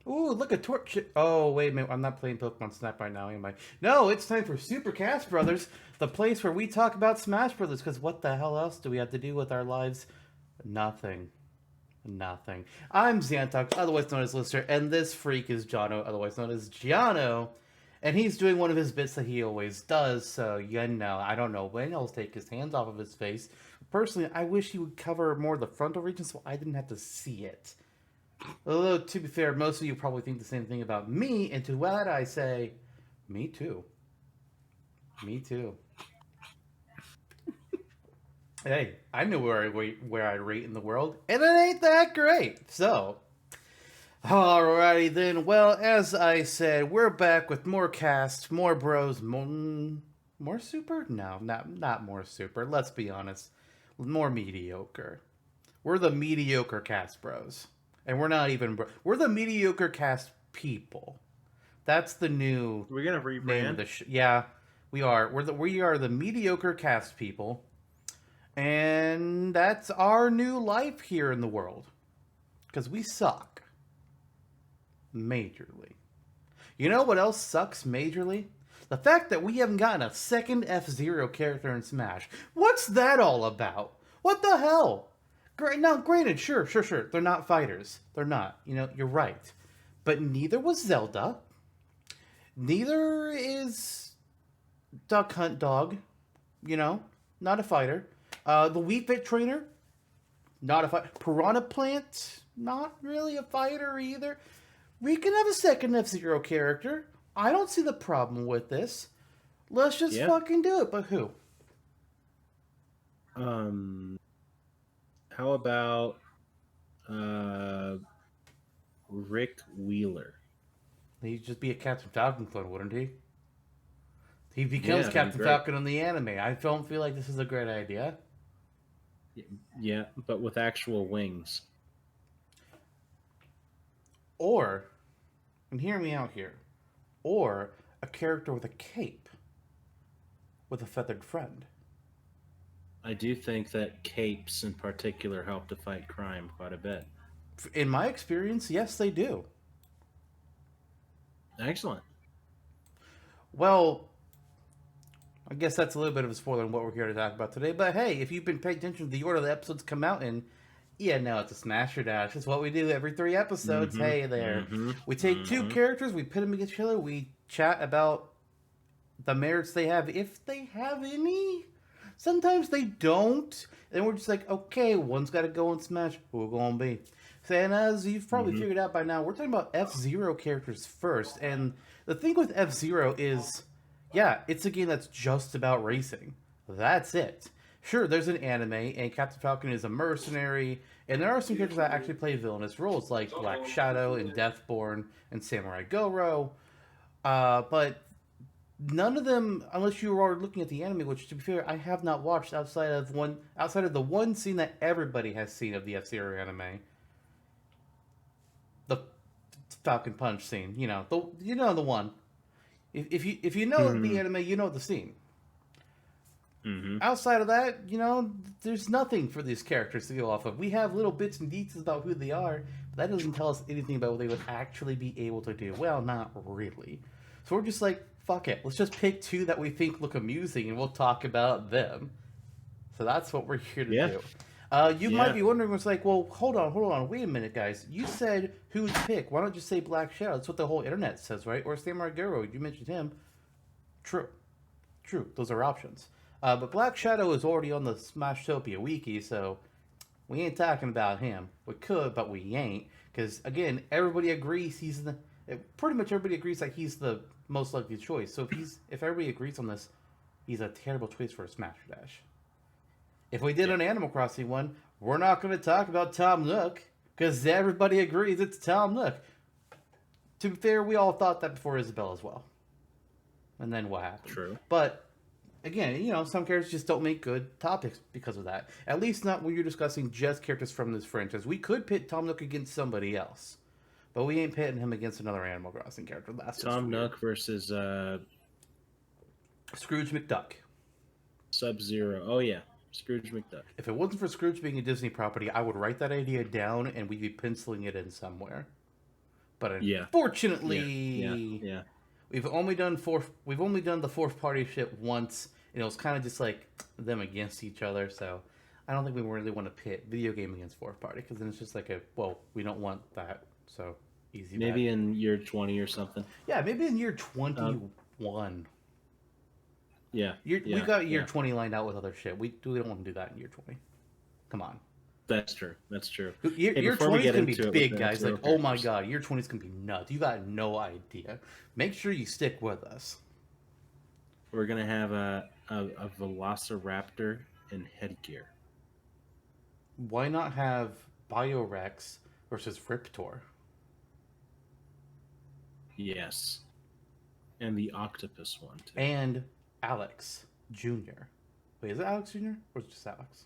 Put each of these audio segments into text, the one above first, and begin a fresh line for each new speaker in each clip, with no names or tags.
Ooh, look at Torch. Oh, wait a minute. I'm not playing Pokemon Snap right now, am I? No, it's time for Super Cast Brothers, the place where we talk about Smash Brothers, because what the hell else do we have to do with our lives? Nothing. Nothing. I'm Zantok, otherwise known as Lister, and this freak is Jonno, otherwise known as Jonno. And he's doing one of his bits that he always does, so you know, I don't know when he'll take his hands off of his face. Personally, I wish he would cover more of the frontal region so I didn't have to see it. Although, to be fair, most of you probably think the same thing about me, and to that I say, me too. Me too. Hey, I know where I rate in the world, and it ain't that great. So, alrighty then. Well, as I said, we're back with more cast, more bros, more super. No, not more super. Let's be honest, more mediocre. We're the mediocre cast bros, and we're not even we're the mediocre cast people. That's the new
We're gonna
name of
rebrand.
the yeah, we are the mediocre cast people, and that's our new life here in the world because we suck majorly. You know what else sucks majorly? The fact that we haven't gotten a second F-Zero character in Smash. What's that all about? What the hell? Great. Now, granted, sure. They're not fighters. They're not. You know, you're right. But neither was Zelda. Neither is Duck Hunt Dog. You know, not a fighter. The Wii Fit Trainer, not a fighter. Piranha Plant, not really a fighter either. We can have a second F-Zero character. I don't see the problem with this. Let's just
Yeah.
fucking do it. But who?
Um. How about uh Rick Wheeler?
He'd just be a Captain Falcon clone, wouldn't he? He becomes
Yeah, that'd be
Captain
great.
Falcon in the anime. I don't feel like this is a great idea.
Yeah, but with actual wings.
Or, and hear me out here, or a character with a cape with a feathered friend.
I do think that capes in particular help to fight crime quite a bit.
In my experience, yes, they do.
Excellent.
Well, I guess that's a little bit of a spoiler on what we're here to talk about today. But hey, if you've been paying attention to the order the episodes come out in, yeah, no, it's a smash or dash. It's what we do every 3 episodes.
Mm-hmm.
Hey there.
Mm-hmm.
We take two
Mm-hmm.
characters, we pit them against each other, we chat about the merits they have, if they have any. Sometimes they don't. And we're just like, okay, one's got to go and smash. Who going to be? So, and as you've probably
Mm-hmm.
figured out by now, we're talking about F-Zero characters first. And the thing with F-Zero is, yeah, it's a game that's just about racing. That's it. Sure, there's an anime, and Captain Falcon is a mercenary, and there are some characters that actually play villainous roles, like Black Shadow and Deathborn and Samurai Goro. But none of them, unless you are looking at the anime, which to be fair, I have not watched outside of the one scene that everybody has seen of the F Zero anime, the Falcon Punch scene. The one. If you know the
Mm-hmm.
anime, you know the scene.
Mm-hmm.
Outside of that, there's nothing for these characters to go off of. We have little bits and details about who they are, but that doesn't tell us anything about what they would actually be able to do. Well, not really. So we're just like, fuck it. Let's just pick two that we think look amusing and we'll talk about them. So that's what we're here to
Yeah.
do. You might
Yeah.
be wondering, it's like, well, hold on, wait a minute, guys. You said who to pick. Why not just say Black Shadow? That's what the whole internet says, right? Or Samurai Goro. You mentioned him. True. True. Those are options. But Black Shadow is already on the Smashtopia wiki, so we ain't talking about him. We could, but we ain't. Because, again, everybody agrees pretty much everybody agrees that he's the most likely choice. So if everybody agrees on this, he's a terrible choice for a Smash Dash. If we did
Yeah.
an Animal Crossing one, we're not going to talk about Tom Nook because everybody agrees it's Tom Nook. To be fair, we all thought that before Isabelle as well. And then what happened?
True.
But again, some characters just don't make good topics because of that. At least not when you're discussing just characters from this franchise. We could pit Tom Nook against somebody else, but we ain't pitting him against another Animal Crossing character. That's just
Tom
weird.
Nook versus
Scrooge McDuck.
Sub Zero. Oh yeah, Scrooge McDuck.
If it wasn't for Scrooge being a Disney property, I would write that idea down and we'd be penciling it in somewhere. But
Yeah.
unfortunately,
Yeah.
we've only done the fourth party shit once, and it was kind of just like them against each other. So I don't think we really want to pit video game against fourth party because then it's just like we don't want that. So easy bet.
Maybe in year 20 or something.
Yeah, maybe in year 21.
Yeah.
We got year 20 lined out with other shit. We don't want to do that in year 20. Come on.
That's true. That's true.
Year 20 is going to be big, guys. Like, oh my
characters.
god, year 20 is going to be nuts. You got no idea. Make sure you stick with us.
We're going to have a Velociraptor in headgear.
Why not have Biorex versus Riptor?
Yes. And the octopus one, too.
And Alex Jr. Wait, is it Alex Jr. or is it just Alex?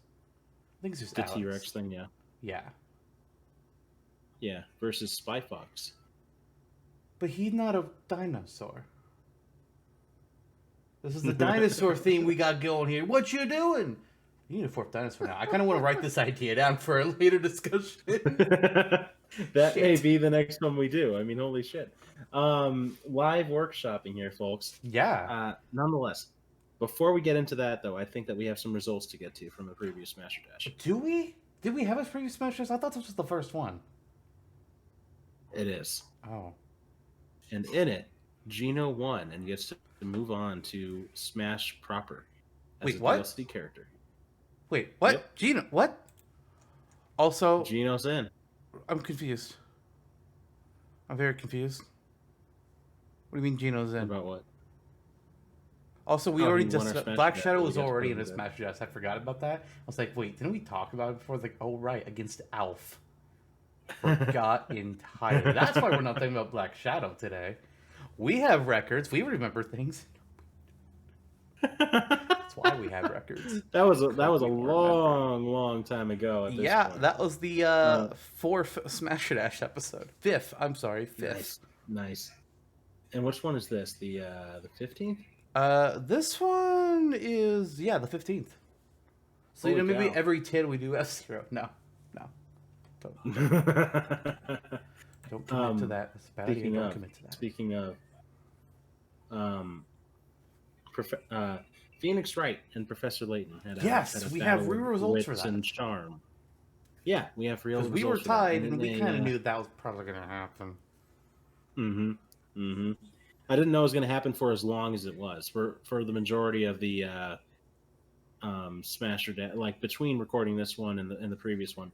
I think it's just
the
Alex.
T-Rex thing, yeah.
Yeah.
Yeah, versus Spy Fox.
But he's not a dinosaur. This is the dinosaur theme we got going here. What you doing? You need a fourth dinosaur now. I kind of want to write this idea down for a later discussion.
That may be the next one we do. I mean, holy shit. Live workshopping here, folks.
Yeah.
Nonetheless, before we get into that, though, I think that we have some results to get to from the previous Smasher Dash.
Do we? Did we have a previous Smash Dash? I thought this was the first one.
It is.
Oh.
And in it, Jonno won and gets to move on to Smash proper as
Wait,
a
what?
DLC character.
Wait, what?
Yep.
Jonno, what? Also,
Jonno's in.
I'm confused. I'm very confused. What do you mean Jonno's in?
About what?
Also, we
Oh,
already
he won
just
our Smash
Black
Dash,
Shadow
so
was
we got to
already
put
in
him
a
in.
Smash Dash. I forgot about that. I was like, wait, didn't we talk about it before? I was like, oh right, against Alf. Forgot entirely. That's why we're not thinking about Black Shadow today. We have records. We remember things. That's why we have records.
That was a
We remember.
long time ago. At this point.
That was the fourth Smash Dash episode. Fifth. I'm sorry, fifth.
Nice. And which one is this? The 15th?
This one is the 15th. So
Holy
maybe
cow.
every 10 we do F-Zero. No. Don't commit to that. It's a bad idea. Don't commit to that.
Speaking of, Phoenix Wright and Professor Layton had
we have
battle
real
of
results for
wits
that.
and charm. Yeah, we have real results.
We were
for that.
tied, and we kind of knew that was probably going to happen.
I didn't know it was going to happen for as long as it was. For the majority of the Smasher Dash, like between recording this one and the previous one,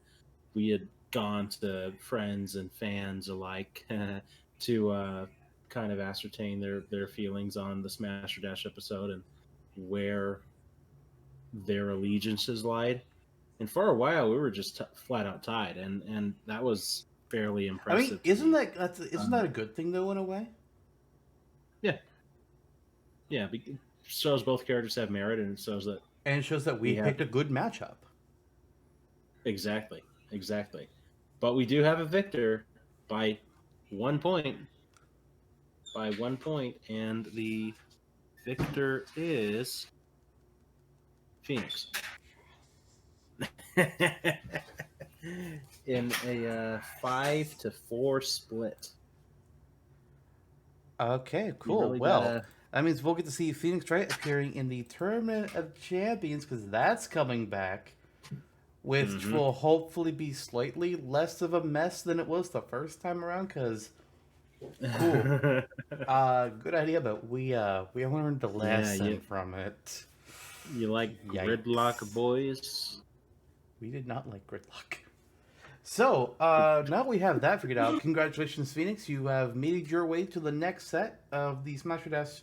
we had gone to friends and fans alike to kind of ascertain their feelings on the Smasher Dash episode and where their allegiances lied. And for a while, we were just flat out tied, and that was fairly impressive.
I mean, isn't that a good thing though in a way?
Yeah, it shows both characters have merit, and it shows that.
And it shows that we picked a good matchup.
Exactly. But we do have a victor by 1 point. And the victor is Phoenix. In a 5-4 split.
Okay, cool.
Really
that means we'll get to see Phoenix Wright appearing in the Tournament of Champions because that's coming back, which will hopefully be slightly less of a mess than it was the first time around. Because, cool, good idea, but we learned the lesson from it.
You like gridlock, boys?
We did not like gridlock. So, now we have that figured out. Congratulations, Phoenix. You have made your way to the next set of the Smash Dash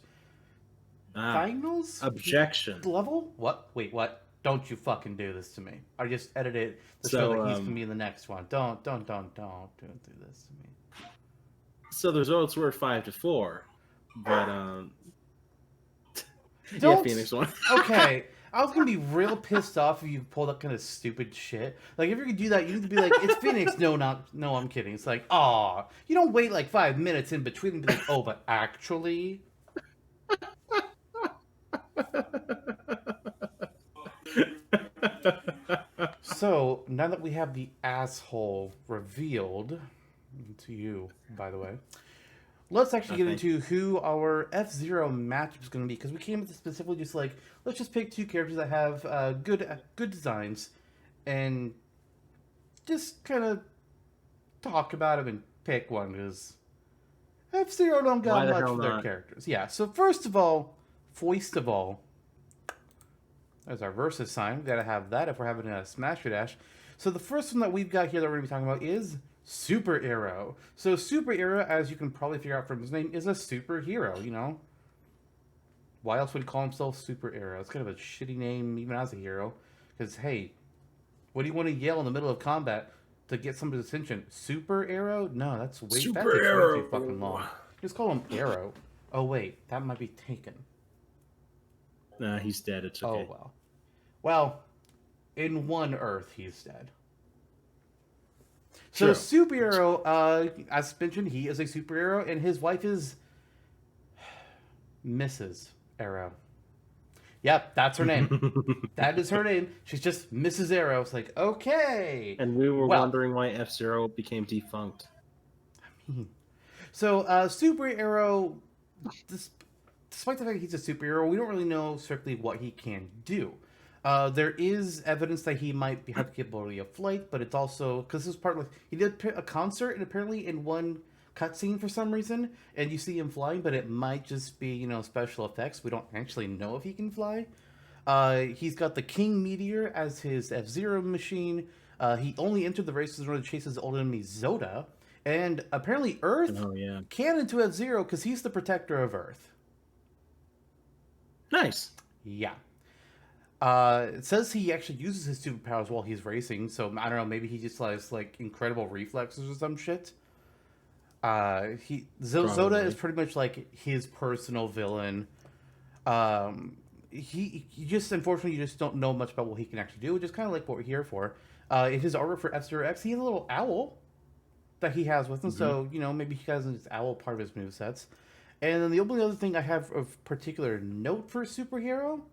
finals?
Objection.
Level? What? Wait, what? Don't you fucking do this to me. I just edited the show that he's going to be in the next one. Don't do this to me.
So the results were 5-4. But, yeah, Phoenix won.
Okay. I was gonna be real pissed off if you pulled that kind of stupid shit. Like, if you're gonna do that, you need to be like, "It's Phoenix." No, I'm kidding. It's like, aw, you don't wait like 5 minutes in between and be like, "Oh, but actually." So now that we have the asshole revealed, To you, by the way. Let's actually get
Thank you.
into who our F-Zero matchup is going to be, because we came with specifically just like, let's just pick two characters that have good designs, and just kind of talk about them and pick one, because F-Zero don't got
Why the
much
hell
for their
not?
characters. Yeah, so first of all, there's our versus sign. We gotta have that if we're having a Smash or Dash. So the first one that we've got here that we're gonna be talking about is Super Arrow. So Super Arrow, as you can probably figure out from his name, is a superhero, you know? Why else would he call himself Super Arrow? It's kind of a shitty name even as a hero. Because, hey, what do you want to yell in the middle of combat to get somebody's attention? Super Arrow? No, that takes way too fucking long. Just call him Arrow. Oh wait, that might be taken.
Nah, he's dead. It's okay.
Oh well. Well, in one Earth, he's dead. So
True.
superhero, as mentioned, he is a superhero, and his wife is Mrs. Arrow. Yep, that's her name. That is her name. She's just Mrs. Arrow. It's like, okay.
And we were
Well,
wondering why F-Zero became defunct.
So, Super Arrow, despite the fact that he's a superhero, we don't really know strictly what he can do. There is evidence that he might have the capability of flight, but it's also because this is part of he did a concert, and apparently in one cutscene for some reason, and you see him flying, but it might just be special effects. We don't actually know if he can fly. He's got the King Meteor as his F-Zero machine. He only entered the races in order to chase his old enemy Zoda. And apparently Earth can into F-Zero because he's the protector of Earth.
Nice.
Yeah. It says he actually uses his superpowers while he's racing, so I don't know, maybe he just has like incredible reflexes or some shit. Zoda is pretty much like his personal villain. He just unfortunately you just don't know much about what he can actually do, which is kind of like what we're here for. In his artwork for F-Zero X, he has a little owl that he has with him, so maybe he has this owl part of his movesets. And then the only other thing I have of particular note for Super Arrow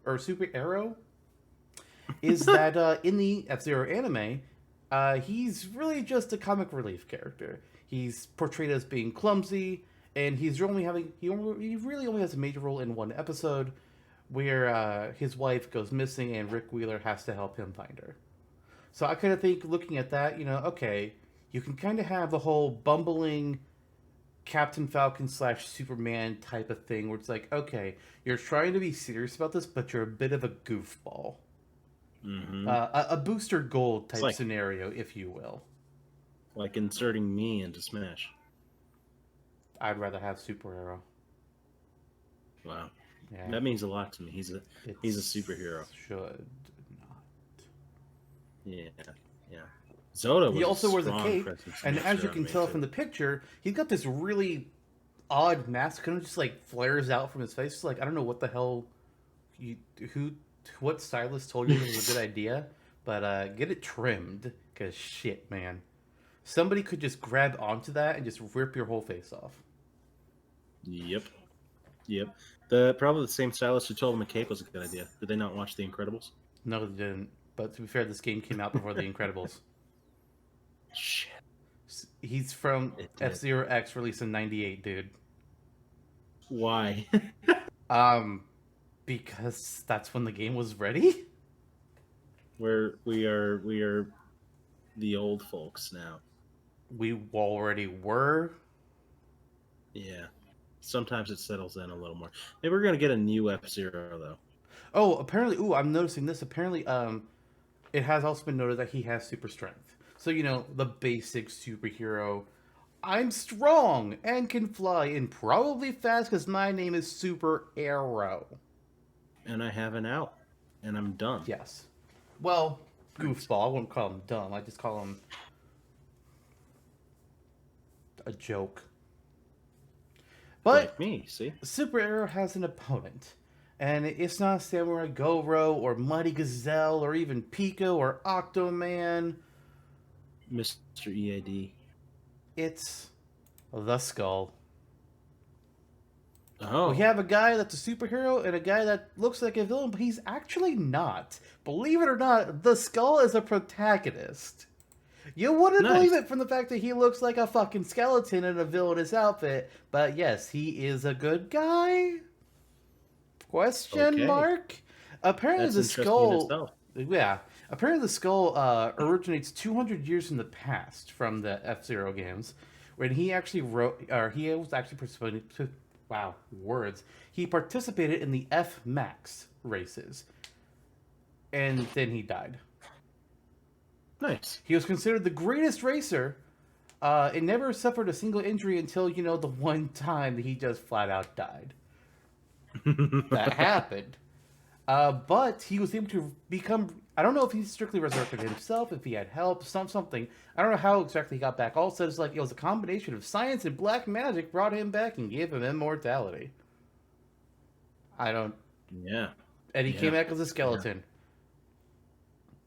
is that in the F-Zero anime, he's really just a comic relief character. He's portrayed as being clumsy, and he really only has a major role in one episode where his wife goes missing and Rick Wheeler has to help him find her. So I kind of think, looking at that, okay, you can kind of have the whole bumbling Captain Falcon / Superman type of thing where it's like, okay, you're trying to be serious about this, but you're a bit of a goofball. A Booster Gold type scenario, if you will.
Like inserting me into Smash.
I'd rather have Super Arrow.
Wow. Yeah. That means a lot to me. He's a superhero.
Should not.
Yeah. Zoda was
he also wears a cape, and as you can tell from the picture, he's got this really odd mask, kind of just like flares out from his face. It's like, I don't know what the hell, what stylist told you it was a good idea, but get it trimmed, cause shit, man, somebody could just grab onto that and just rip your whole face off.
Yep. Probably the same stylist who told him a cape was a good idea. Did they not watch The Incredibles?
No, they didn't. But to be fair, this game came out before The Incredibles.
Shit.
He's from F-Zero X, released in '98, dude.
Why?
Because that's when the game was ready.
We are the old folks now.
We already were.
Yeah. Sometimes it settles in a little more. Maybe we're gonna get a new F-Zero though.
Oh, apparently. Ooh, I'm noticing this. Apparently, it has also been noted that he has super strength. So, the basic superhero. I'm strong and can fly and probably fast because my name is Super Arrow.
And I have an out. And I'm dumb.
Yes. Well, goofball. I wouldn't call him dumb. I just call him a joke. But
like me, see?
Super Arrow has an opponent. And it's not Samurai Goro or Mighty Gazelle or even Pico or Octoman.
Mr. EAD.
It's the Skull.
Oh.
We have a guy that's a superhero and a guy that looks like a villain, but he's actually not. Believe it or not, the Skull is a protagonist. You wouldn't believe
Nice.
it from the fact that he looks like a fucking skeleton in a villainous outfit. But yes, he is a good guy? Question
Okay,
mark? Apparently
that's
the
interesting in
skull...
itself.
Yeah. Apparently the skull originates 200 years in the past from the F-Zero games, when he actually wrote... Or he was actually participating... Wow, words. He participated in the F-Max races. And then he died.
Nice.
He was considered the greatest racer. It never suffered a single injury until, the one time that he just flat out died. That happened. But he was able to become... I don't know if he strictly resurrected himself, if he had help, something. I don't know how exactly he got back. All it said is like it was a combination of science and black magic brought him back and gave him immortality. I don't...
Yeah.
And he came
Yeah.
back as a
Yeah.
skeleton.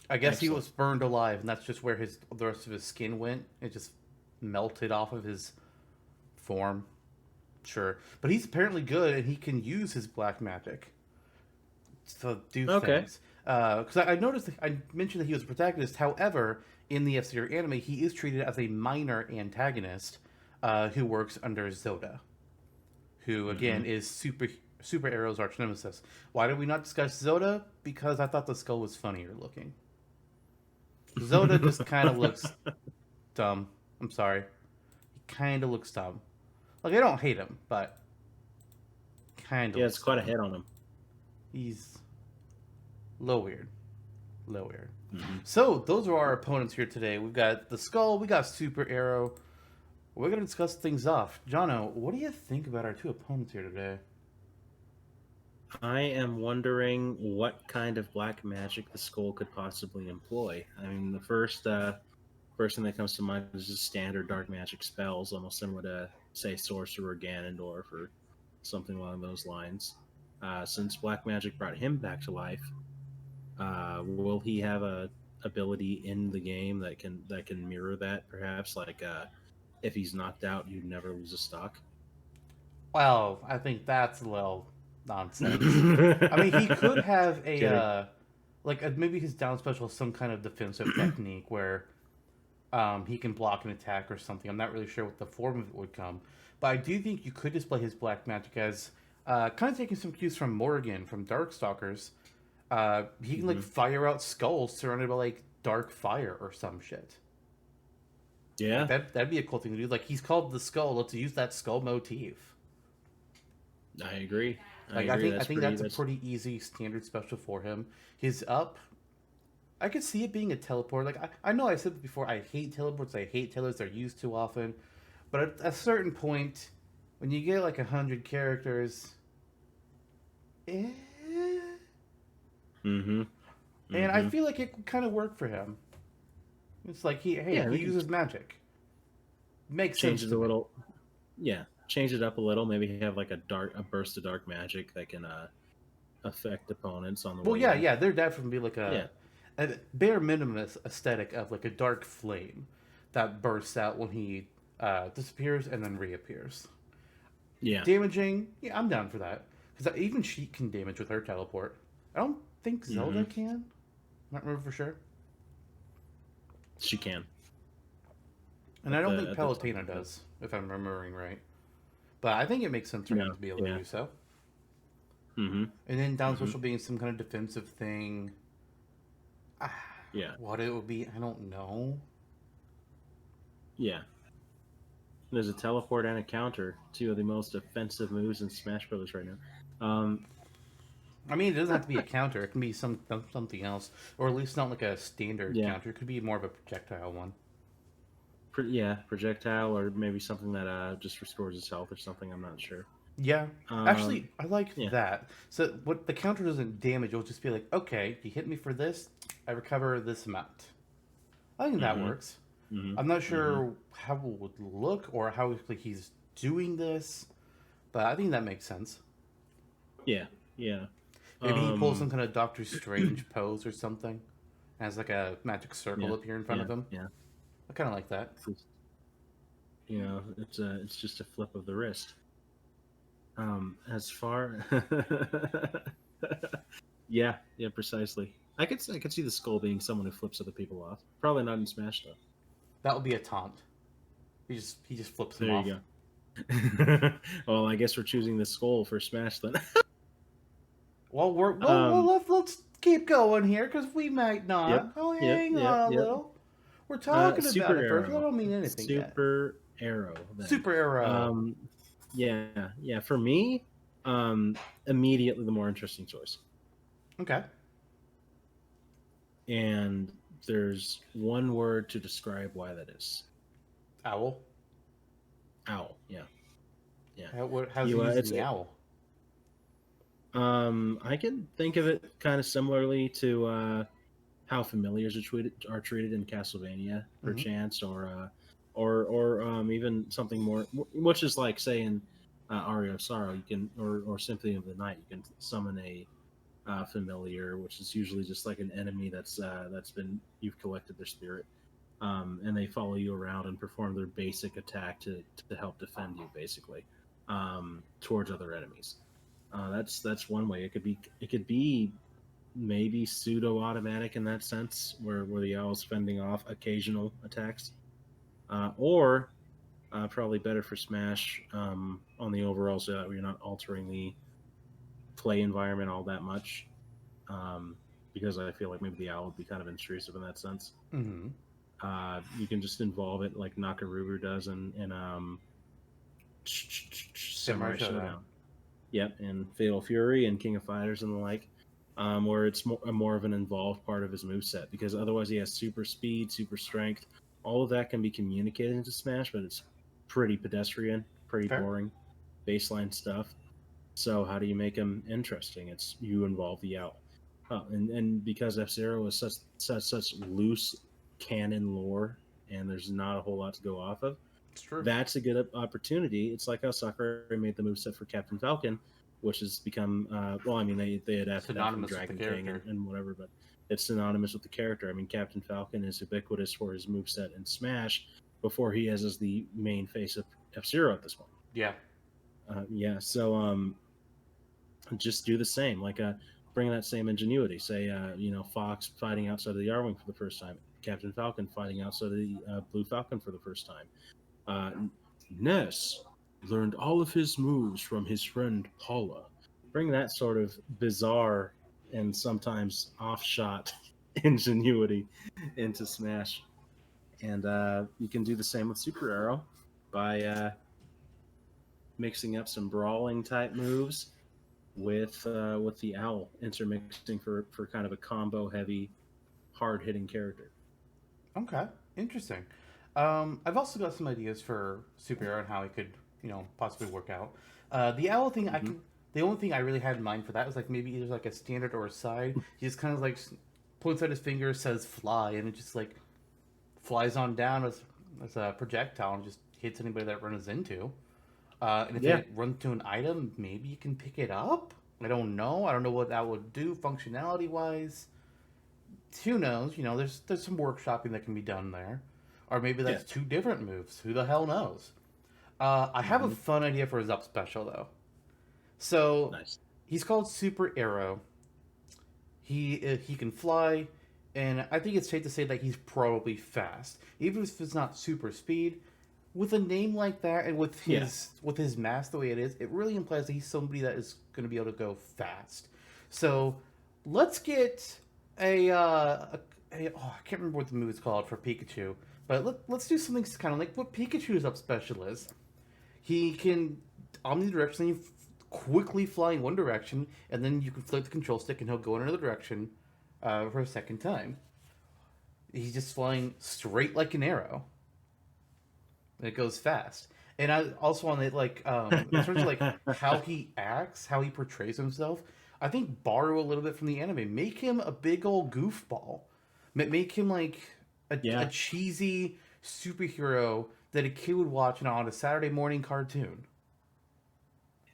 I guess he
Excellent.
was burned alive, and that's just where the rest of his skin went. It just melted off of his form. Sure. But he's apparently good, and he can use his black magic to do
Okay.
things. Because I noticed, I mentioned that he was a protagonist. However, in the F-Zero anime, he is treated as a minor antagonist who works under Zoda, who, again, is Super Arrow's arch nemesis. Why did we not discuss Zoda? Because I thought the skull was funnier looking. Zoda just kind of looks dumb. I'm sorry. He kind of looks dumb. Like, I don't hate him, but kind of
Yeah,
looks
it's quite a
dumb.
hit on him.
He's a little weird. A little weird.
Mm-hmm.
So, those are our opponents here today. We've got the Skull, we got Super Arrow. We're going to discuss things off. Jonno, what do you think about our two opponents here today?
I am wondering what kind of black magic the skull could possibly employ. I mean, the first thing that comes to mind is just standard dark magic spells, almost similar to, say, Sorcerer Ganondorf or something along those lines. Since black magic brought him back to life, will he have a ability in the game that can mirror that? Perhaps, like if he's knocked out, you never lose a stock.
Well, I think that's a little nonsense. I mean, he could have
Kidding.
maybe his down special is some kind of defensive technique where he can block an attack or something. I'm not really sure what the form of it would come, but I do think you could display his black magic as kind of taking some cues from Morgan from Darkstalkers. He can like fire out skulls surrounded by like dark fire or some shit.
Yeah,
That'd be a cool thing to do. Like, he's called the Skull. Let's use that skull motif.
I agree.
Like,
agree.
I think that's a pretty easy standard special for him. His up, I could see it being a teleport. Like, I know I said before, I hate teleports. I hate tellers. They're used too often. But at a certain point, when you get like 100 characters, eh?
Mm-hmm.
And I feel like it could kind of work for him. It's like he uses magic. Makes
change
sense
it
to
a
me.
little. Yeah, change it up a little. Maybe have like a burst of dark magic that can affect opponents on the
Well,
way
yeah,
in.
yeah. There definitely be like
Yeah,
a bare minimum aesthetic of like a dark flame that bursts out when he disappears and then reappears.
yeah.
Damaging, yeah, I'm down for that because even she can damage with her teleport. I don't think Zelda can. Not remember for sure,
She can.
and I don't think
at the
Palutena
time,
does, if I'm remembering right. But I think it makes sense for him
No,
to be able to do so.
Mm-hmm.
And then down special being some kind of defensive thing.
Yeah,
What it would be, I don't know.
yeah. There's a teleport and a counter, two of the most offensive moves in Smash Brothers right now.
I mean, it doesn't have to be a counter. It can be something else, or at least not like a standard
Yeah.
counter. It could be more of a projectile one.
Yeah, projectile, or maybe something that just restores its health or something. I'm not sure.
Yeah, actually, I like
yeah.
that. So what the counter doesn't damage, it'll just be like, okay, you hit me for this, I recover this amount. I think that works. I'm not sure how it would look or how exactly he's doing this, but I think that makes sense.
Yeah, yeah.
Maybe he pulls some kind of Doctor Strange pose or something, has like a magic circle
Yeah,
appear in front of him.
Yeah,
I kind of like that.
it's just a flip of the wrist. As far, yeah, precisely. I could see the skull being someone who flips other people off. Probably not in Smash though.
That would be a taunt. He just flips him
There
off.
you go. Well, I guess we're choosing the skull for Smash then.
Well,
um,
let's keep going here because we might
yep,
not. Oh,
yep,
hang
yep,
on a
yep.
little. We're talking
Super
about it first. That
Arrow.
don't mean anything yet.
Super Arrow then.
Super Arrow.
Um, yeah, yeah. For me, um, immediately the more interesting choice.
Okay.
And there's one word to describe why that is.
Owl.
Owl. Yeah, yeah.
How's he using the owl?
I can think of it kind of similarly to how familiars are treated in Castlevania, perchance, or even something more, which is like saying Aria of Sorrow. You can, or Symphony of the Night. You can summon a familiar, which is usually just like an enemy that's been you've collected their spirit, and they follow you around and perform their basic attack to help defend you, basically, towards other enemies. That's one way. It could be maybe pseudo automatic in that sense, where the owl's fending off occasional attacks, or probably better for Smash on the overall, so that you're not altering the play environment all that much. Because I feel like maybe the owl would be kind of intrusive in that sense.
Mm-hmm.
You can just involve it like Nakaruru does in
Samurai
Samurai
Showdown.
Showdown. Yep, and Fatal Fury and King of Fighters and the like, where it's more of an involved part of his moveset, because otherwise he has super speed, super strength. All of that can be communicated into Smash, but it's pretty pedestrian, pretty
Fair.
boring, baseline stuff. So how do you make him interesting? It's you involve the owl. And because F-Zero is such loose canon lore, and there's not a whole lot to go off of,
It's true.
that's a good opportunity. It's like how Sakurai made the moveset for Captain Falcon, which has become well, I mean they adapted that from
Synonymous with
Dragon
the
King
character.
and whatever, but it's synonymous with the character. I mean, Captain Falcon is ubiquitous for his moveset in Smash before he has as the main face of F-Zero at this point.
Yeah.
Yeah, so just do the same, like bring that same ingenuity. Say, Fox fighting outside of the Yarwing for the first time, Captain Falcon fighting outside of the Blue Falcon for the first time. Ness learned all of his moves from his friend Paula. Bring that sort of bizarre and sometimes off-shot ingenuity into Smash, and you can do the same with Super Arrow by mixing up some brawling type moves with the owl, intermixing for kind of a combo heavy, hard hitting character.
Okay. Interesting. I've also got some ideas for Super Arrow and how it could, possibly work out. The owl thing,
Mm-hmm.
The only thing I really had in mind for that was like maybe either like a standard or a side. He just kind of like points out his finger, says fly, and it just like flies on down as a projectile and just hits anybody that it runs into. And if
Yeah,
it runs to an item, maybe you can pick it up. I don't know. I don't know what that would do functionality wise. Who knows? There's some workshopping that can be done there, or maybe
yeah.
that's two different moves. Who the hell knows? I have a
Mm-hmm.
fun idea for his up special though. So
Nice.
he's called Super Arrow. He can fly, and I think it's safe to say that he's probably fast, even if it's not super speed. With a name like that, and with
Yeah.
his mask the way it is, it really implies that he's somebody that is going to be able to go fast. So let's get I can't remember what the move is called for Pikachu, but let's do something kind of like what Pikachu's up special is. He can omnidirectionally quickly fly in one direction, and then you can flip the control stick, and he'll go in another direction for a second time. He's just flying straight like an arrow, and it goes fast. And I also want to in terms of like how he acts, how he portrays himself. I think borrow a little bit from the anime. Make him a big old goofball. Make him like a
Yeah.
cheesy superhero that a kid would watch on a Saturday morning cartoon.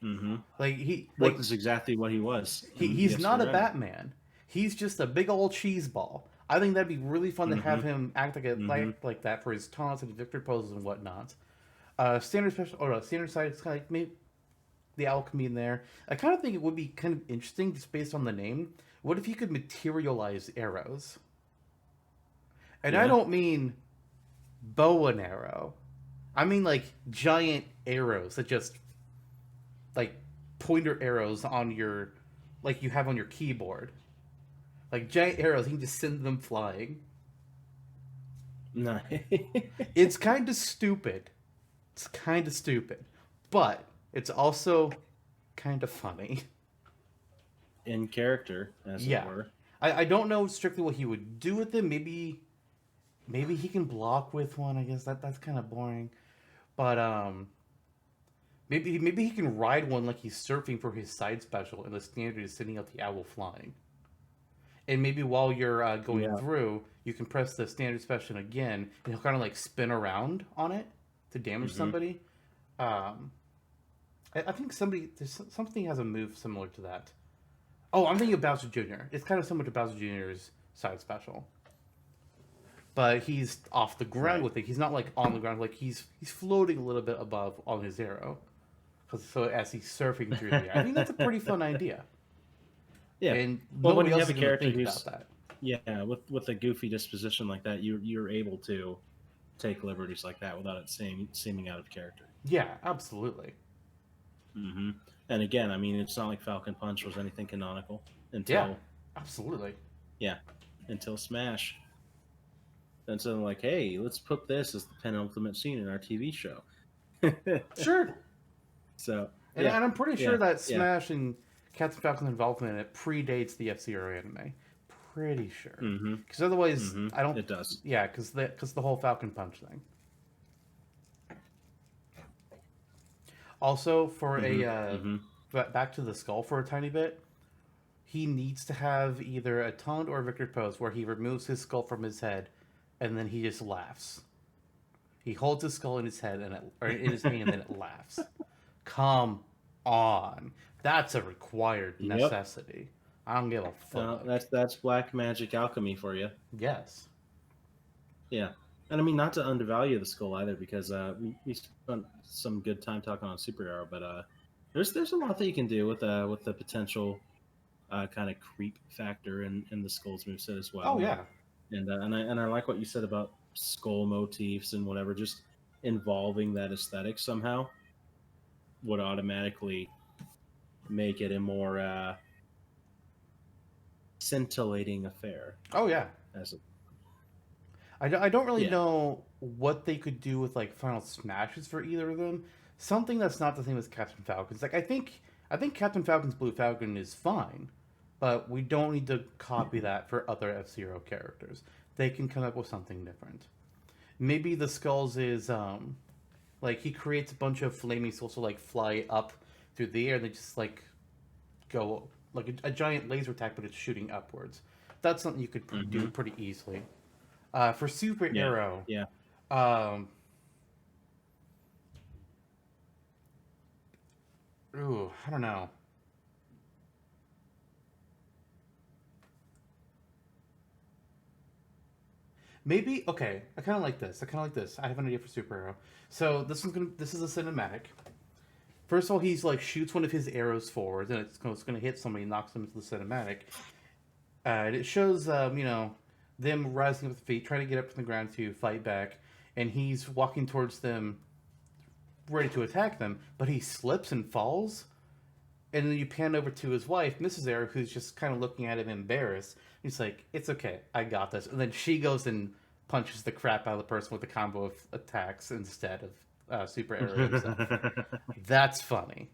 Mm-hmm.
Like he
What
like
is exactly what he was.
he's
Yes,
not
you're
a
right.
Batman. He's just a big old cheese ball. I think that'd be really fun to
Mm-hmm.
have him act
Mm-hmm.
like that for his taunts and victory poses and whatnot. Standard special or standard side, it's kind of like maybe the owl can be in there. I kind of think it would be kind of interesting just based on the name. What if he could materialize arrows? And I
Yeah.
don't mean bow and arrow. I mean, like giant arrows that just like pointer arrows on your, like you have on your keyboard. Like giant arrows, you can just send them flying.
No.
It's kind of stupid. It's kind of stupid, but it's also kind of funny.
In character, as it
Yeah,
were.
I don't know strictly what he would do with them. Maybe he can block with one. I guess that's kind of boring, but maybe he can ride one like he's surfing for his side special, and the standard is sending out the owl flying. And maybe while you're going
Yeah.
through, you can press the standard special again, and he'll kind of like spin around on it to damage
Hmm.
somebody. Um, I think something has a move similar to that. Oh, I'm thinking of Bowser Jr. It's kind of similar to Bowser Jr.'s side special, but he's off the ground
Right.
with it. He's not like on the ground, like he's floating a little bit above on his arrow. So as he's surfing through the air, I think that's a pretty fun idea,
Yeah.
and
Well, when
nobody
you
else
have
is
a
going to
character
think about
who's
that.
yeah, with a goofy disposition like that, you're able to take liberties like that without it seeming out of character.
Yeah, absolutely.
Hmm. And again, I mean, it's not like Falcon Punch was anything canonical
Yeah,
until
absolutely.
yeah, until Smash. Then suddenly, like, hey, let's put this as the penultimate scene in our TV show.
Sure.
So
And,
yeah,
and I'm pretty sure
yeah,
that
yeah.
Smash and Captain Falcon's involvement in it predates the F Zero anime. Pretty sure.
Mm-hmm.
Because otherwise,
Mm-hmm.
I don't.
It does.
Yeah, because the whole Falcon Punch thing. Also, for
Mm-hmm. Mm-hmm.
back to the skull for a tiny bit, he needs to have either a taunt or a victory pose where he removes his skull from his head, and then he just laughs. He holds his skull in his head or in his hand, and then it laughs. Come on, that's a required
Yep.
necessity. I don't give a fuck.
That's black magic alchemy for you.
Yes.
Yeah, and I mean not to undervalue the skull either, because we spent some good time talking on Super Arrow, but there's a lot that you can do with the potential kind of creep factor in the skull's moveset as
Oh
well.
yeah.
And I like what you said about skull motifs and whatever. Just involving that aesthetic somehow would automatically make it a more scintillating affair.
Oh yeah.
As a,
I don't really
yeah.
know what they could do with like final smashes for either of them. Something that's not the same as Captain Falcon's. Like I think Captain Falcon's Blue Falcon is fine, but we don't need to copy that for other F Zero characters. They can come up with something different. Maybe the skulls is like he creates a bunch of flaming skulls to like fly up through the air and they just like go like a giant laser attack, but it's shooting upwards. That's something you could do
Mm-hmm.
pretty easily. For Super
Yeah.
Arrow,
Yeah.
um, ooh, I don't know. Maybe okay. I kind of like this. I kind of like this. I have an idea for Super Arrow. So this is a cinematic. First of all, he's like shoots one of his arrows forward, and it's gonna hit somebody, and knocks them into the cinematic. And it shows them rising up with feet, trying to get up from the ground to fight back, and he's walking towards them, ready to attack them, but he slips and falls. And then you pan over to his wife, Mrs. Arrow, who's just kind of looking at him embarrassed. He's like, "It's okay, I got this." And then she goes and punches the crap out of the person with a combo of attacks instead of Super Arrow himself. That's funny.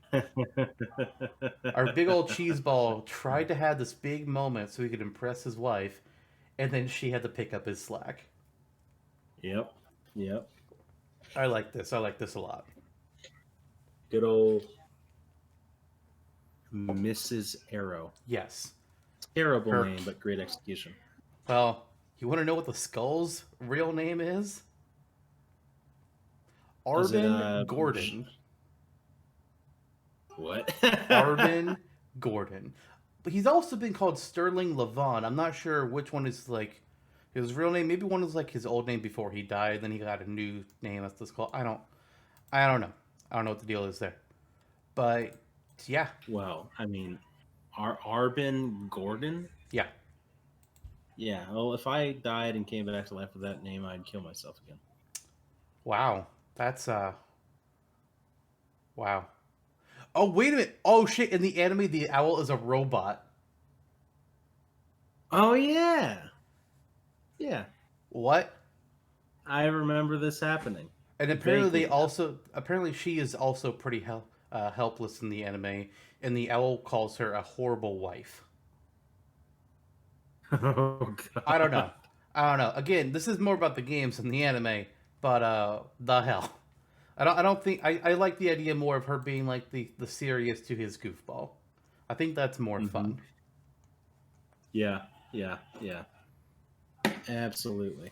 Our big old cheese ball tried to have this big moment so he could impress his wife, and then she had to pick up his slack.
Yep. Yep.
I like this. I like this a lot.
Good old Mrs. Arrow.
Yes.
Terrible
Her.
name, but great execution.
Well, you want to know what the skull's real name is?
Is it,
Arvin Gordon.
What?
Arvin Gordon. But he's also been called Sterling Levon. I'm not sure which one is like his real name. Maybe one is like his old name before he died. Then he got a new name. That's the skull. I don't know. I don't know what the deal is there. But yeah,
Well, I mean, Arbin Gordon?
yeah.
Yeah. Well, if I died and came back to life with that name, I'd kill myself again.
Wow. That's wow. Oh, wait a minute. Oh shit, in the anime the owl is a robot.
Oh yeah, yeah.
What?
I remember this happening
And apparently they
vaguely now.
also apparently she is also pretty helpless in the anime, and the owl calls her a horrible wife.
Oh
I don't know.
god.
I don't know. Again, this is more about the games than the anime, but the hell. I don't think I like the idea more of her being like the serious to his goofball. I think that's more
Hmm.
fun.
Yeah, yeah, yeah. Absolutely.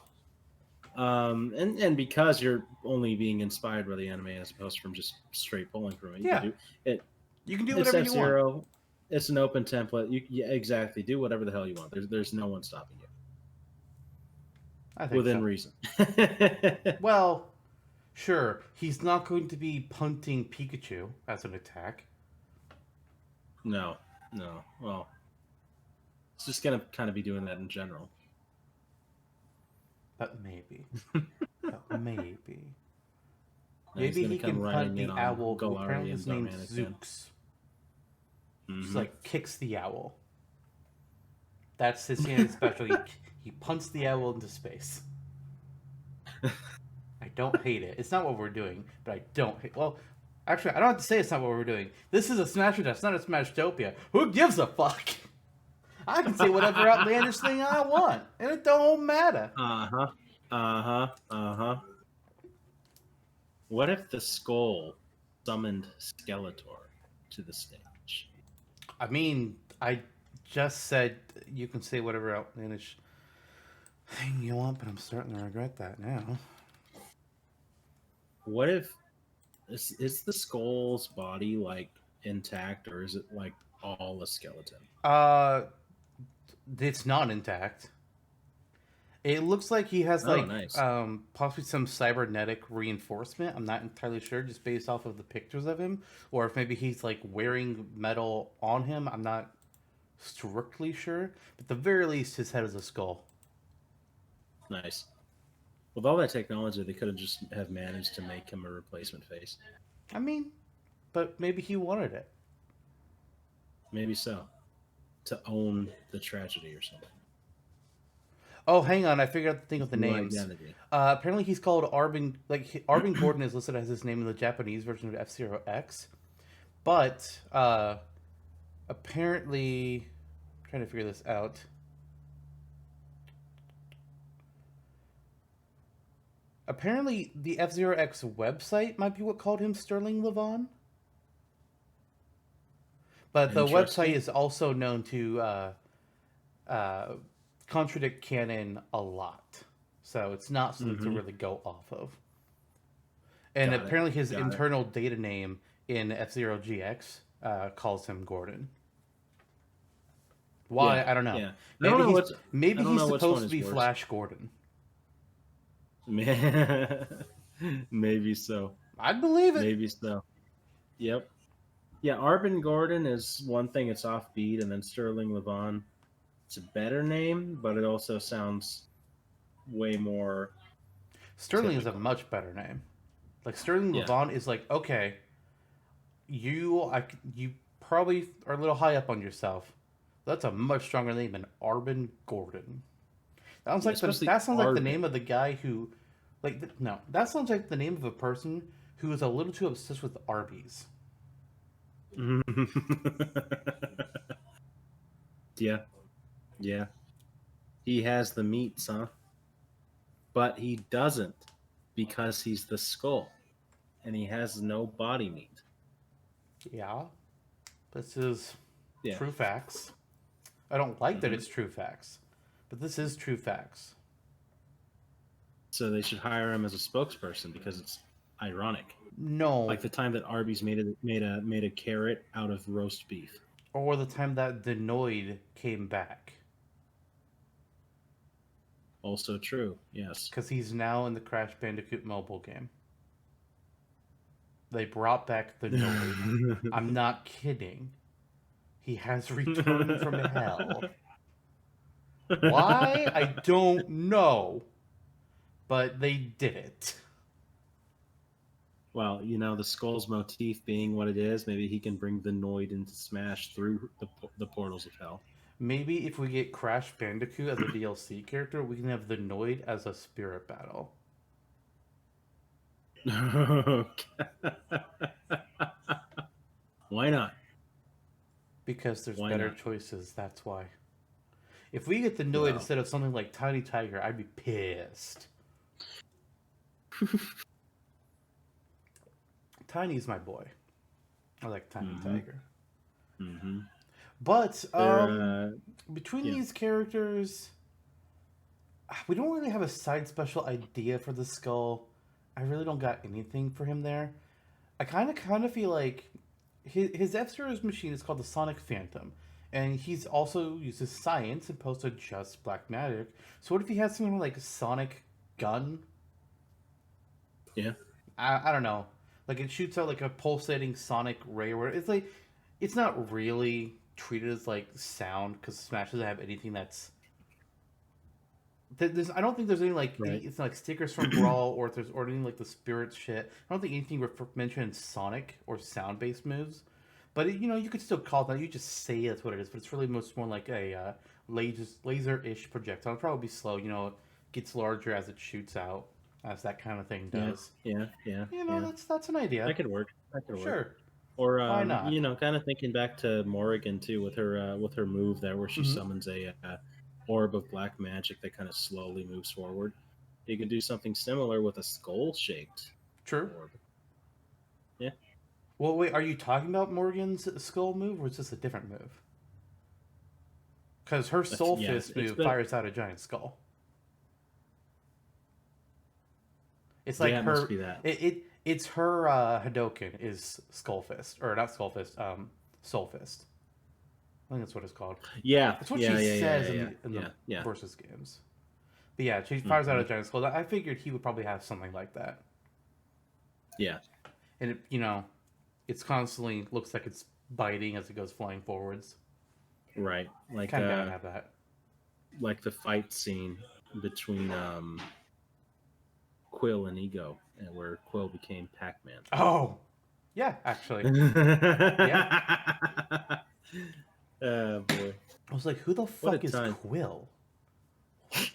And because you're only being inspired by the anime as opposed from just straight pulling from it, you can
Yeah,
do it.
you can do
It's
whatever
F
you want.
Zero. It's an open template. Yeah, exactly. Do whatever the hell you want. There's no one stopping you
I think
within
so.
reason.
Well, sure, he's not going to be punting Pikachu as an attack.
No, no. Well, it's just gonna kind of be doing that in general.
But maybe. But maybe.
And he's
Maybe
gonna
he
come
can punt
riding in
the
on
owl who apparently
Galarian
his name's
Darmanitan.
Zooks. Just
Hmm.
like kicks the owl. That's his standard special. He punts the owl into space. I don't hate it. It's not what we're doing, but I don't hate. Well, actually, I don't have to say it's not what we're doing. This is a Smasher That's not a Smashtopia. Who gives a fuck? I can say whatever outlandish thing I want, and it don't matter.
Uh huh. Uh huh. Uh huh. What if the skull summoned Skeletor to the stage?
I mean, I just said you can say whatever outlandish thing you want, but I'm starting to regret that now.
What if is the skull's body like intact, or is it like all a skeleton?
Uh, it's not intact. It looks like he has
Oh,
like
nice.
possibly some cybernetic reinforcement. I'm not entirely sure, just based off of the pictures of him, or if maybe he's like wearing metal on him. I'm not strictly sure, but at the very least, his head is a skull.
Nice. With all that technology, they could have just have managed to make him a replacement face.
I mean, but maybe he wanted it.
Maybe so. To own the tragedy or something.
Oh, hang on, I figured out the thing with the
New
names.
identity.
Apparently, he's called Arbin. Like Arbin Gordon is listed as his name in the Japanese version of F Zero X, but apparently, I'm trying to figure this out. Apparently, the F Zero X website might be what called him Sterling Levon, but the website
Interesting.
is also known to uh, contradict canon a lot, so it's not something to
Mm-hmm.
really go off of. And
Got it.
apparently, his
Got it.
internal data name in F Zero GX calls him Gordon. Why
Yeah.
I don't know.
Yeah. I don't
Maybe
know
he's
what's. I
maybe
don't
he's
know which one
supposed to
is
be
worse.
Flash Gordon.
Maybe so.
I'd believe it.
Maybe so. Yep. Yeah, Arbin Gordon is one thing, it's offbeat, and then Sterling Levon, it's a better name, but it also sounds way more
Sterling is a
typical.
much better name. Like Sterling
Yeah.
Levon is like okay, you probably are a little high up on yourself. That's a much stronger name than Arbin Gordon.
Yeah, especially
That sounds like the name
Arbin.
of the guy who, no, that sounds like the name of a person who is a little too obsessed with Arby's.
Yeah. Yeah. He has the meats, huh? But he doesn't because he's the skull and he has no body meat.
Yeah, this is
Yeah.
true facts. I don't like that
Hmm.
it's true facts, but this is true facts.
So they should hire him as a spokesperson because it's ironic.
No,
Like the time that Arby's made a carrot out of roast beef.
or the time that Denoid came back,
Also true. Yes.
because he's now in the Crash Bandicoot mobile game. They brought back the Noid. I'm not kidding. He has returned from hell. Why? I don't know. But they did it.
Well, the skull's motif being what it is, maybe he can bring the Noid into Smash through the portals of hell.
Maybe if we get Crash Bandicoot as a DLC character, we can have the Noid as a spirit battle.
Why not?
Because there's
Why
better
not?
choices, that's why. If we get the Noid
Well,
instead of something like Tiny Tiger, I'd be pissed. Tiny's my boy. I like Tiny
mm-hmm,
Tiger.
mm-hmm.
But
They're
between
yeah,
these characters, we don't really have a side special idea for the skull. I really don't got anything for him there. I kind of feel like his F Zero's machine is called the Sonic Phantom, and he's also uses science opposed to just black magic. So what if he has something like a Sonic gun?
yeah,
I don't know. Like it shoots out like a pulsating sonic ray. Where it's like it's not really treated as like sound because Smash doesn't have anything that's. I don't think there's any like
right.
it's like stickers from Brawl or if there's or anything like the Spirit shit. I don't think anything mentioned Sonic or sound based moves. But you could still call it that. You just say that's what it is, but it's really most more like a laser-ish projectile. It'll probably be slow. It gets larger as it shoots out, as that kind of thing
Yeah,
does.
yeah, yeah, yeah.
That's an idea.
That could work. That could work.
Sure,
Or
why not?
kind of thinking back to Morrigan too with her move there, where she
Hmm.
summons a orb of black magic that kind of slowly moves forward. You could do something similar with a skull shaped
True.
orb. Yeah,
Well, wait, are you talking about Morgan's skull move, or is this a different move? Because her soul
yeah.
fist
It's
move
been
fires out a giant skull. It's like
yeah. It must
her.
be that.
It's her Hadoken is skull fist or not skull fist. Soul fist. I think that's what it's called.
Yeah,
That's what she
yeah, yeah, yeah,
says
yeah, yeah,
in the
yeah, yeah.
versus games. But yeah, she fires out
Hmm.
a giant skull. I figured he would probably have something like that,
Yeah,
and it's constantly looks like it's biting as it goes flying forwards.
right.
Kind of gotta have that.
Like the fight scene between Quill and Ego, and where Quill became Pac-Man.
Oh, yeah, actually, yeah.
Oh boy,
I was like, who the
what a
fuck is
time!
Quill? What?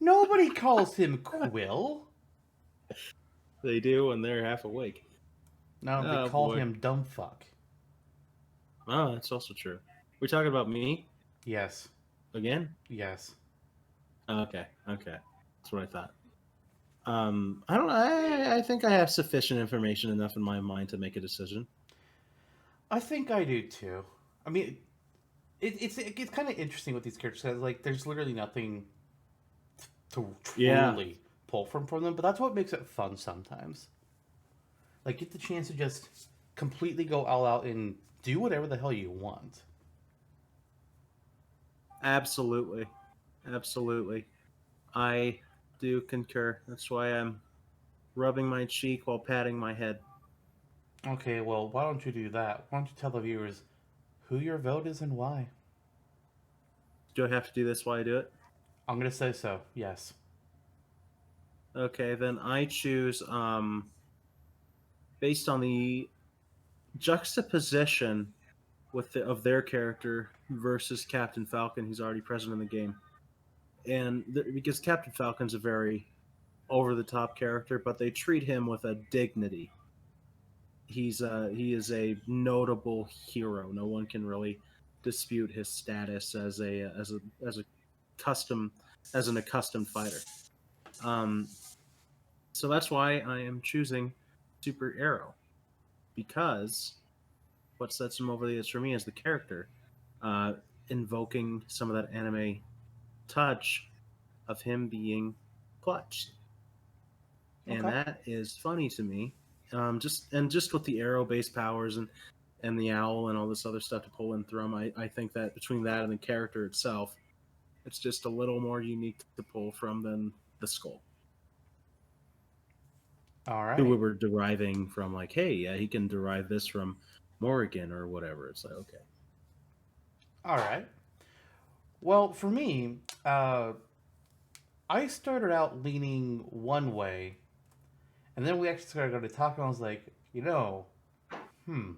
Nobody calls him Quill.
They do when they're half awake.
No, they
Oh
call
boy.
him dumb fuck.
Oh, that's also true. We're talking about me
Yes,
again.
yes.
Okay, okay, that's what I thought. I don't know. I think I have sufficient information enough in my mind to make a decision.
I think I do too. I mean, it's kind of interesting with these characters. 'Cause, like, there's literally nothing to
Yeah,
truly pull from them, but that's what makes it fun sometimes. Like, get the chance to just completely go all out and do whatever the hell you want.
absolutely, absolutely. I do concur. That's why I'm rubbing my cheek while patting my head.
Okay, well, why don't you do that? Why don't you tell the viewers who your vote is and why?
Do I have to do this while I do it?
I'm gonna say so. Yes.
Okay, then I choose based on the juxtaposition of their character versus Captain Falcon, who's already present in the game, and because Captain Falcon's a very over the top character, but they treat him with a dignity. He is a notable hero. No one can really dispute his status as a custom as an accustomed fighter. Um, so that's why I am choosing Super Arrow, because what sets him over the edge for me is the character, uh, invoking some of that anime touch of him being clutched, and
Okay.
that is funny to me. Just with the arrow based powers and the owl and all this other stuff to pull in through him, I think that between that and the character itself, it's just a little more unique to pull from than the skull,
All
who we
right.
were deriving from. Like, hey, yeah, he can derive this from Morrigan or whatever. It's like, okay,
All right. Well, for me, I started out leaning one way, And then we actually started going to talk, and I was like, I'm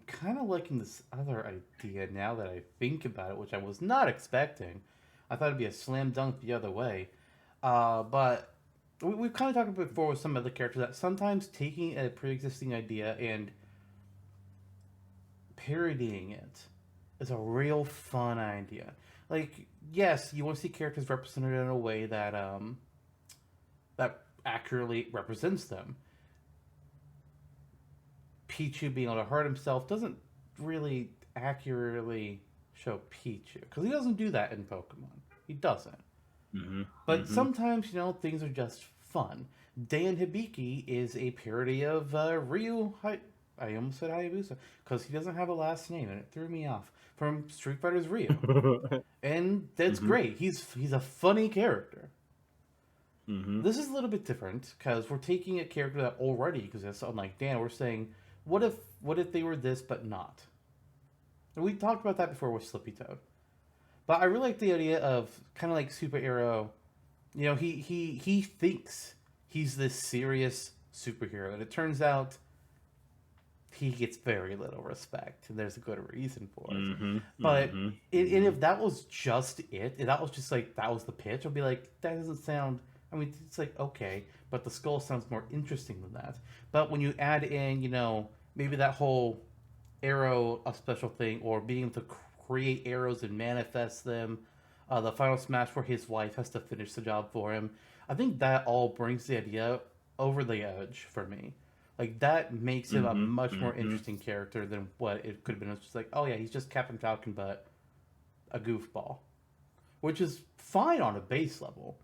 kind of liking this other idea now that I think about it, which I was not expecting. I thought it'd be a slam dunk the other way. But we've kind of talked before with some other characters that sometimes taking a pre existing idea and parodying it is a real fun idea. Like, yes, you want to see characters represented in a way that accurately represents them. Pichu being able to hurt himself doesn't really accurately show Pichu because he doesn't do that in Pokemon. He doesn't.
Mm-hmm.
But
Mm-hmm.
sometimes things are just fun. Dan Hibiki is a parody of Ryu. I almost said Hayabusa because he doesn't have a last name and it threw me off from Street Fighter's Ryu, and that's
Mm-hmm.
great. He's a funny character.
Mm-hmm.
This is a little bit different because we're taking a character that already exists, unlike Dan. We're saying, what if they were this but not? And we talked about that before with Slippy Toad. But I really like the idea of kind of like Super Arrow. He thinks he's this serious superhero, and it turns out he gets very little respect, and there's a good reason for it.
Mm-hmm.
But
Mm-hmm.
and if that was just it, if that was just like that was the pitch, I'd be like, that doesn't sound. I mean, it's like okay, but the skull sounds more interesting than that. But when you add in, maybe that whole arrow a special thing, or being able to create arrows and manifest them, the final smash where his wife has to finish the job for him. I think that all brings the idea over the edge for me. Like that makes him a
Mm-hmm.
much more
Mm-hmm.
interesting character than what it could have been. It's just like, oh yeah, he's just Captain Falcon, but a goofball, which is fine on a base level.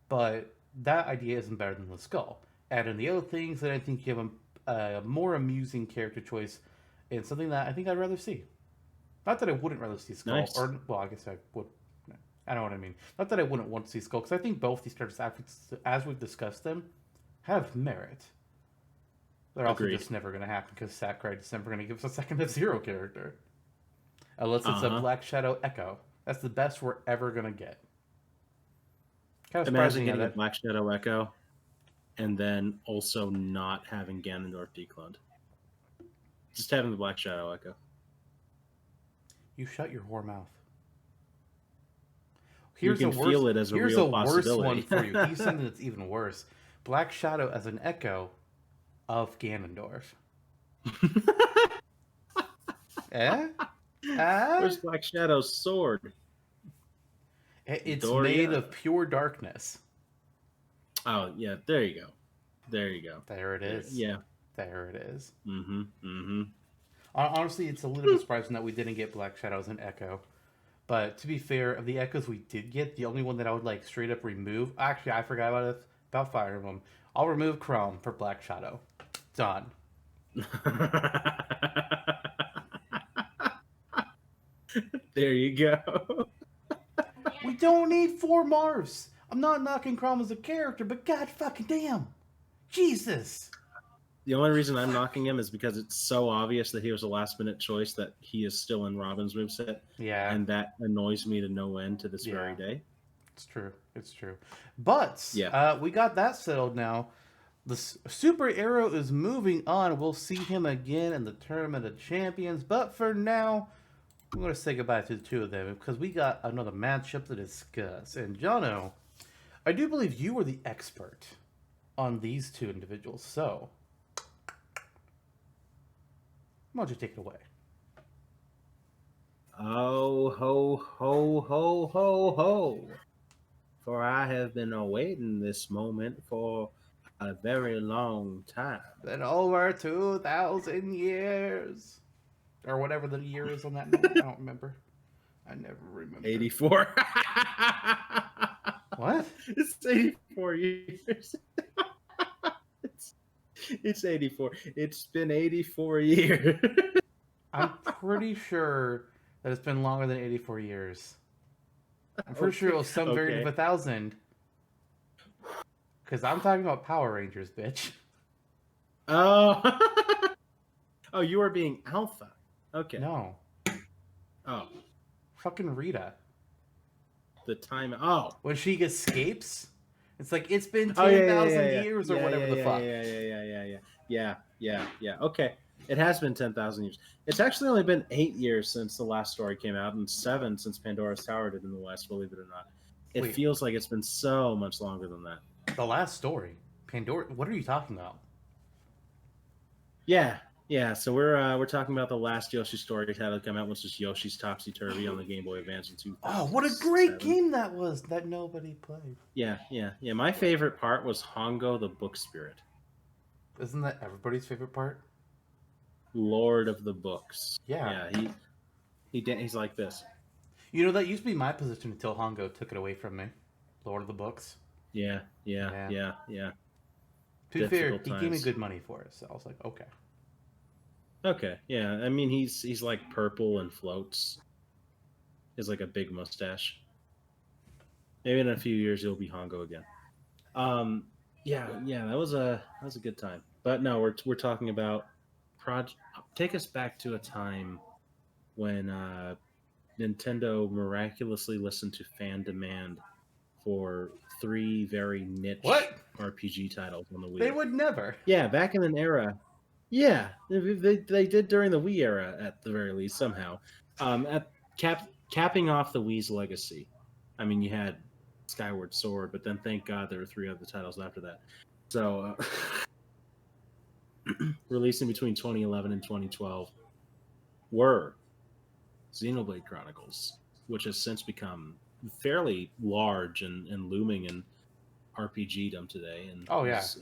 But that idea isn't better than the skull. Add in the other things, and I think you have a more amusing character choice, and something that I think I'd rather see. Not that I wouldn't rather see Skull,
Nice.
or well, I guess I would. I know what I mean. Not that I wouldn't want to see Skull, because I think both these characters, as we've discussed them, have merit. They're also
Agreed.
just never going to happen because Sakurai is never going to give us a second F-Zero character. Unless it's a
Uh-huh.
Black Shadow Echo. That's the best we're ever going to get. Kind of
Imagine
surprising
getting a
that.
Black Shadow Echo and then also not having Ganondorf decloned. Just having the Black Shadow Echo.
You shut your whore mouth.
You
Here's
can feel it as a
here's
real
a worse one
possibility.
for you. Here's something that's even worse. Black Shadow as an echo of Ganondorf. Eh?
Where's Black Shadow's sword?
It's
Doria?
made of pure darkness.
Oh, yeah. There you go. There you go.
There it is.
Yeah.
There it is.
Mm-hmm. Mm-hmm.
Honestly, it's a little bit surprising that we didn't get Black Shadow as an echo. But to be fair, of the echoes we did get, the only one that I would like straight up remove. Actually, I forgot about Fire Emblem. I'll remove Chrome for Black Shadow. Done.
There you go.
We don't need 4 Marvs. I'm not knocking Chrome as a character, but god fucking damn. Jesus.
The only reason I'm knocking him is because it's so obvious that he was a last minute choice that he is still in Robin's moveset.
Yeah.
And that annoys me to no end to this
Yeah.
very day.
It's true. It's true. But
Yeah.
we got that settled now. The Super Arrow is moving on. We'll see him again in the Tournament of Champions. But for now, I'm going to say goodbye to the two of them because we got another matchup to discuss. And Jonno, I do believe you were the expert on these two individuals. So, why don't you take it away?
Oh, ho, ho, ho, ho, ho. For I have been awaiting this moment for a very long time.
Been over 2,000 years. Or whatever the year is on that number. I don't remember. I never remember.
84.
What?
It's 84 years. it's 84. It's been 84 years.
I'm pretty sure that it's been longer than 84 years. I'm pretty sure it was some variant of 1,000. Because I'm talking about Power Rangers, bitch.
Oh. Oh, you are being alpha. Okay.
No.
Oh.
Fucking Rita.
The time. Oh.
When she escapes It's like it's been
Oh yeah,
10,000 years or
yeah,
whatever
yeah,
the
yeah,
fuck.
yeah, yeah, yeah, yeah, yeah, yeah, yeah, yeah, yeah. Okay, it has been 10,000 years. It's actually only been 8 years since the last story came out, and 7 since Pandora's Tower did in the West. Believe it or not, it
Wait,
feels like it's been so much longer than that.
the last story, Pandora. What are you talking about?
Yeah, yeah. So we're talking about the last Yoshi story title to come out, which is Yoshi's Topsy Turvy on the Game Boy Advance in
Oh, what a great
2007.
game that was that nobody played.
Yeah, yeah, yeah. My favorite part was Hongo the Book Spirit,
Isn't that everybody's favorite part?
Lord of the Books.
Yeah.
Yeah, he's like this.
You know, that used to be my position until Hongo took it away from me. Lord of the Books.
Yeah, yeah,
Yeah.
yeah, yeah.
To be fair,
Difficult
he gave me
times.
good money for it, so I was like, okay.
Okay, yeah. I mean, he's like purple and floats. He's like a big mustache. Maybe in a few years he'll be Hongo again. Yeah, yeah. That was a good time. But no, we're talking about project. Take us back to a time when Nintendo miraculously listened to fan demand for 3 very niche
What?
RPG titles on the
They
Wii.
would never.
Yeah, back in an era. Yeah, they did during the Wii era at the very least somehow. At capping off the Wii's legacy. I mean, you had Skyward Sword, but then thank God there were 3 other titles after that. So, releasing between 2011 and 2012 were Xenoblade Chronicles, which has since become fairly large and looming in RPGdom today, and
Oh, yeah.
is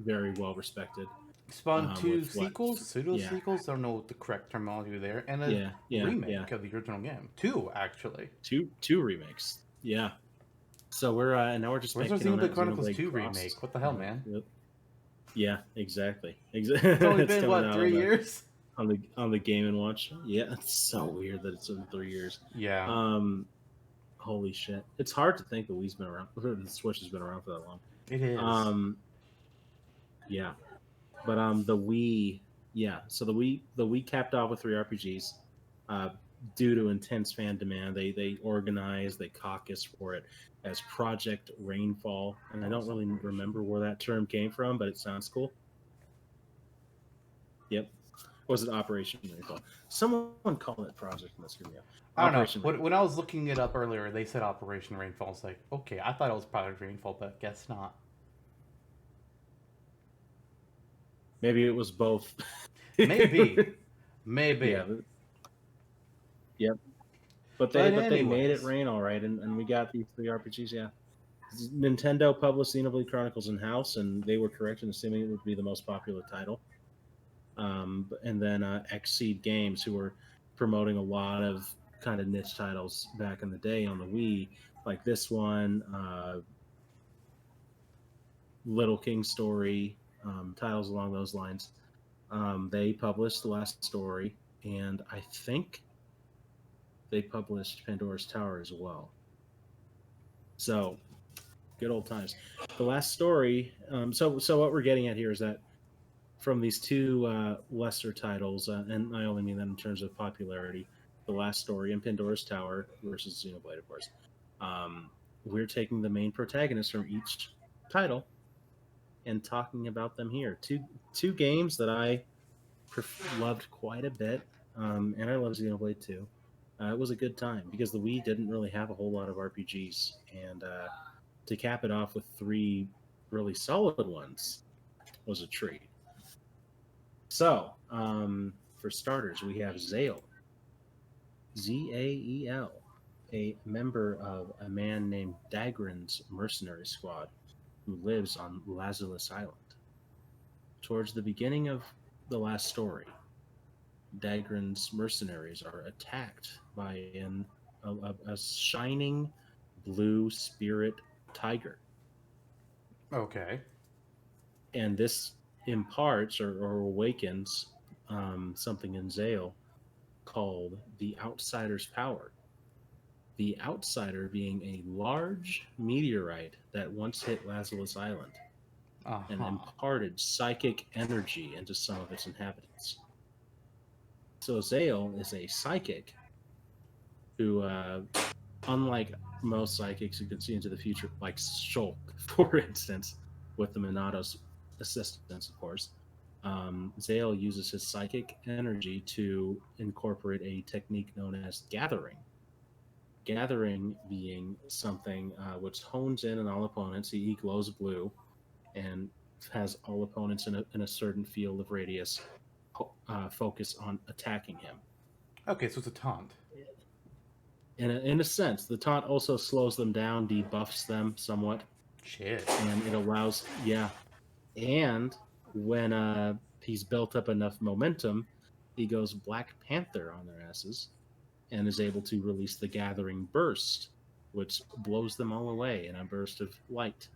very well respected.
Spawned two
With what?
sequels, pseudo
Yeah,
sequels, don't know what the correct terminology there, and a
yeah, yeah, yeah.
remake of the original game. Two, actually.
Two remakes. Yeah. So we're now we're just
Where's our
making on
Xenoblade
that
Chronicles
Xenoblade
2
Cross.
remake? What the hell, man?
Yep. Yeah, exactly.
It's only
It's
been,
coming
what,
out
3 years?
on the Game and Watch. Yeah, it's so weird that it's in 3 years.
Yeah.
Um, holy shit! It's hard to think the Wii's been around. The Switch has been around for that long.
It is.
Um, yeah, but the Wii, yeah. So the Wii capped off with 3 RPGs. Uh, due to intense fan demand, they organized, they caucused for it as Project Rainfall, and I don't really remember where that term came from, but it sounds cool. Yep. Or was it Operation Rainfall? Someone called it Project, and that's gonna be
I don't know.
Operation Rainfall.
When I was looking it up earlier, they said Operation Rainfall. I was like, okay, I thought it was Project Rainfall, but guess not.
Maybe it was both.
Maybe. Maybe.
Yeah. Yep. But
But
they made it
anyways.
rain all right, and we got these 3 RPGs. Yeah. Nintendo published Xenoblade Chronicles in house, and they were correct in assuming it would be the most popular title. And then Xseed Games, who were promoting a lot of kind of niche titles back in the day on the Wii, like this one, Little King Story, titles along those lines. They published the last story, and I think they published Pandora's Tower as well. So, good old times. The last story. So what we're getting at here is that from these 2 lesser titles, and I only mean that in terms of popularity, the last story and Pandora's Tower versus Xenoblade, of course. We're taking the main protagonists from each title and talking about them here. Two games that I loved quite a bit, and I love Xenoblade too. It was a good time because the Wii didn't really have a whole lot of RPGs, and to cap it off with 3 really solid ones was a treat. So, for starters, we have Zael, Zael, a member of a man named Dagran's mercenary squad who lives on Lazarus Island. Towards the beginning of the last story, Dagran's mercenaries are attacked by a shining blue spirit tiger.
Okay.
And this imparts or awakens something in Zael called the Outsider's Power. The Outsider being a large meteorite that once hit Lazarus Island and
Uh-huh.
imparted psychic energy into some of its inhabitants. So Zael is a psychic who unlike most psychics who can see into the future, like Shulk, for instance, with the Minato's assistance, of course, Zael uses his psychic energy to incorporate a technique known as gathering. Gathering being something which hones in on all opponents. He glows blue and has all opponents in a certain field of radius focus on attacking him.
Okay, so it's a taunt.
In a sense, the taunt also slows them down, debuffs them somewhat,
Shit.
and it allows, yeah. And when he's built up enough momentum, he goes Black Panther on their asses and is able to release the Gathering Burst, which blows them all away in a burst of light.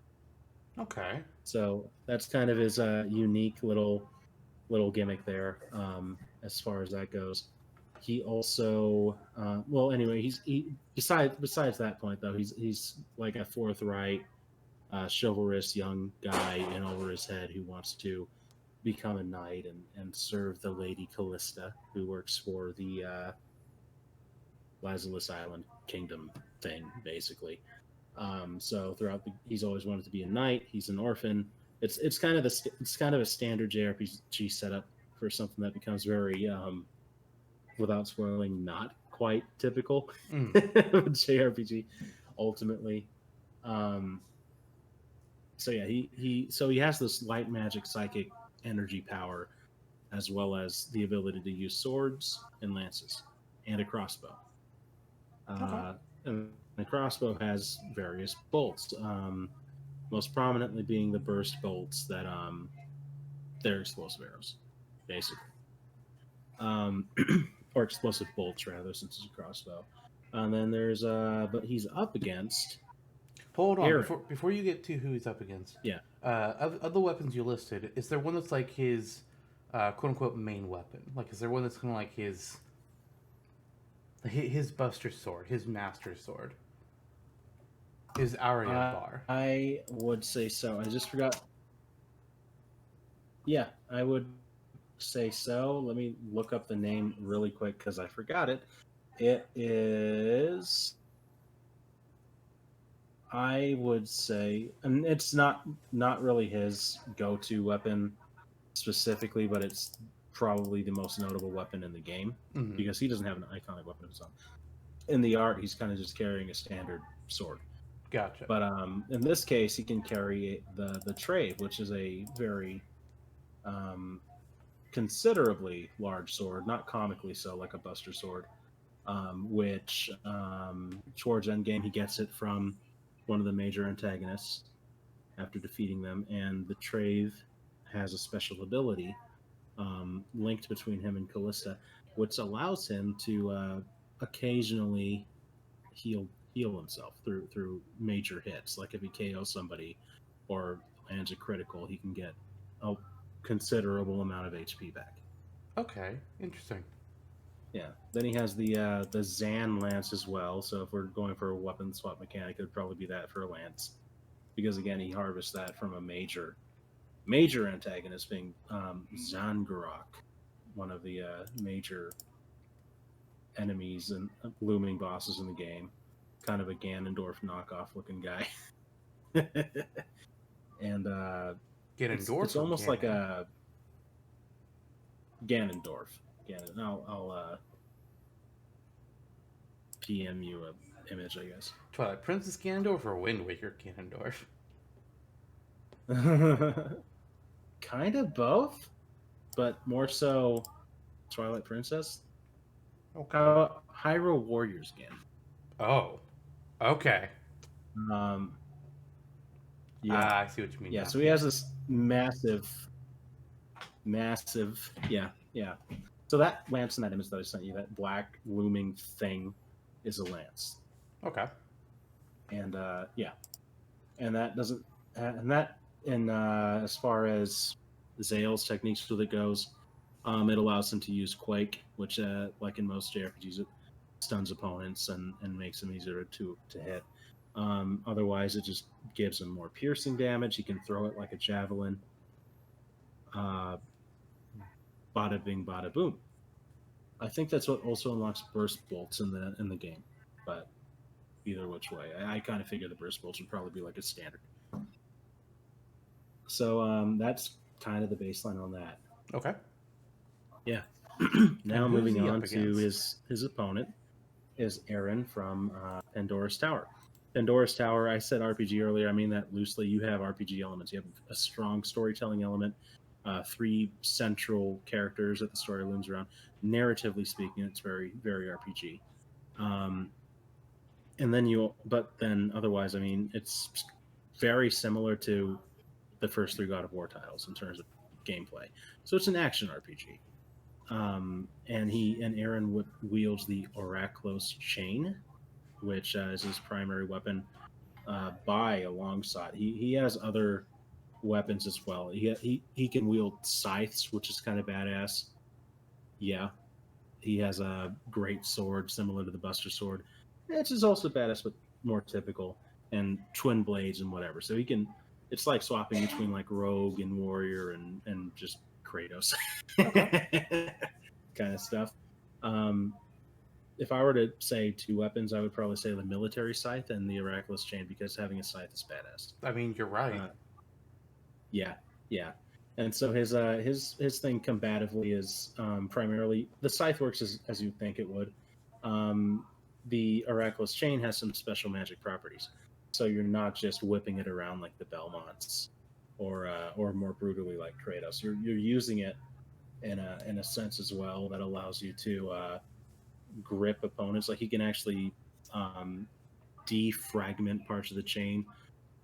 Okay.
So that's kind of his unique little gimmick there, as far as that goes. He also, well, anyway, besides that point though, he's like a forthright, chivalrous young guy in over his head who wants to become a knight and serve the Lady Callista, who works for the Lazarus Island Kingdom thing, basically. So he's always wanted to be a knight. He's an orphan. It's kind of a standard JRPG setup for something that becomes very, without spoiling, not quite typical JRPG. Ultimately, um, so yeah, he has this light magic psychic energy power, as well as the ability to use swords and lances and a crossbow.
Okay.
And the crossbow has various bolts. Most prominently being the burst bolts that they're explosive arrows, basically, um, or explosive bolts rather, since it's a crossbow. And then there's but he's up against
Hold on,
Aeron.
before you get to who he's up against.
Yeah,
Of the weapons you listed, is there one that's like his quote unquote main weapon? Like, is there one that's kind of like his Buster sword, his Master sword, his Aria bar?
I would say so. I just forgot. Yeah, I would say so. Let me look up the name really quick because I forgot it. It is, I would say, and it's not really his go-to weapon specifically, but it's probably the most notable weapon in the game
Mm-hmm.
because he doesn't have an iconic weapon of his own. In the art, he's kind of just carrying a standard sword.
Gotcha.
But in this case, he can carry the trade, which is a very um, considerably large sword, not comically so, like a Buster sword. Which towards endgame he gets it from one of the major antagonists after defeating them, and the Trave has a special ability linked between him and Callista, which allows him to occasionally heal himself through major hits. Like if he KOs somebody or lands a critical, he can get a considerable amount of HP back.
Okay, interesting.
Yeah. Then he has the Zan lance as well. So if we're going for a weapon swap mechanic, it would probably be that for a lance, because again he harvests that from a major antagonist being Zangarok, one of the major enemies and looming bosses in the game. Kind of a Ganondorf knockoff looking guy. And
Ganondorf
it's
or
almost like
Ganon?
a Ganondorf. Ganon. I'll PM you a image, I guess.
Twilight Princess Ganondorf or Wind Waker Ganondorf?
Kind of both, but more so Twilight Princess.
Okay.
Hyrule Warriors again.
Oh. Okay.
Um, yeah,
I see what you mean
yeah.
now.
So he has this massive, yeah. So that lance in that image that I sent you, that black looming thing, is a lance,
Okay.
and yeah, and that doesn't, and as far as Zael's techniques with it goes, it allows him to use Quake, which, like in most JRPGs, it stuns opponents and makes them easier to hit. Otherwise, it just gives him more piercing damage. He can throw it like a javelin. Bada bing, bada boom. I think that's what also unlocks burst bolts in the game, but either which way. I kind of figure the burst bolts would probably be like a standard. So that's kind of the baseline on that.
Okay.
Yeah.
And
Now
who's
moving
he
on
up
to
against?
his opponent is Aeron from Pandora's Tower. Pandora's Tower, I said RPG earlier. I mean that loosely. You have RPG elements. You have a strong storytelling element, 3 central characters that the story looms around. Narratively speaking, it's very, very RPG. And then otherwise, I mean, it's very similar to the first 3 God of War titles in terms of gameplay. So it's an action RPG. And Aeron wields the Oraklos chain, which is his primary weapon. Alongside, he has other weapons as well. He can wield scythes, which is kind of badass. Yeah, he has a great sword similar to the Buster Sword, which is also badass, but more typical, and twin blades and whatever. So he can. It's like swapping between like rogue and warrior and just Kratos.
Okay.
Kind of stuff. If I were to say 2 weapons, I would probably say the military scythe and the Oraklos chain, because having a scythe is badass.
I mean, you're right.
Yeah. And so his thing combatively is primarily the scythe works as you think it would. The Oraklos chain has some special magic properties, so you're not just whipping it around like the Belmonts, or more brutally like Kratos. You're using it in a sense as well that allows you to grip opponents. Like he can actually defragment parts of the chain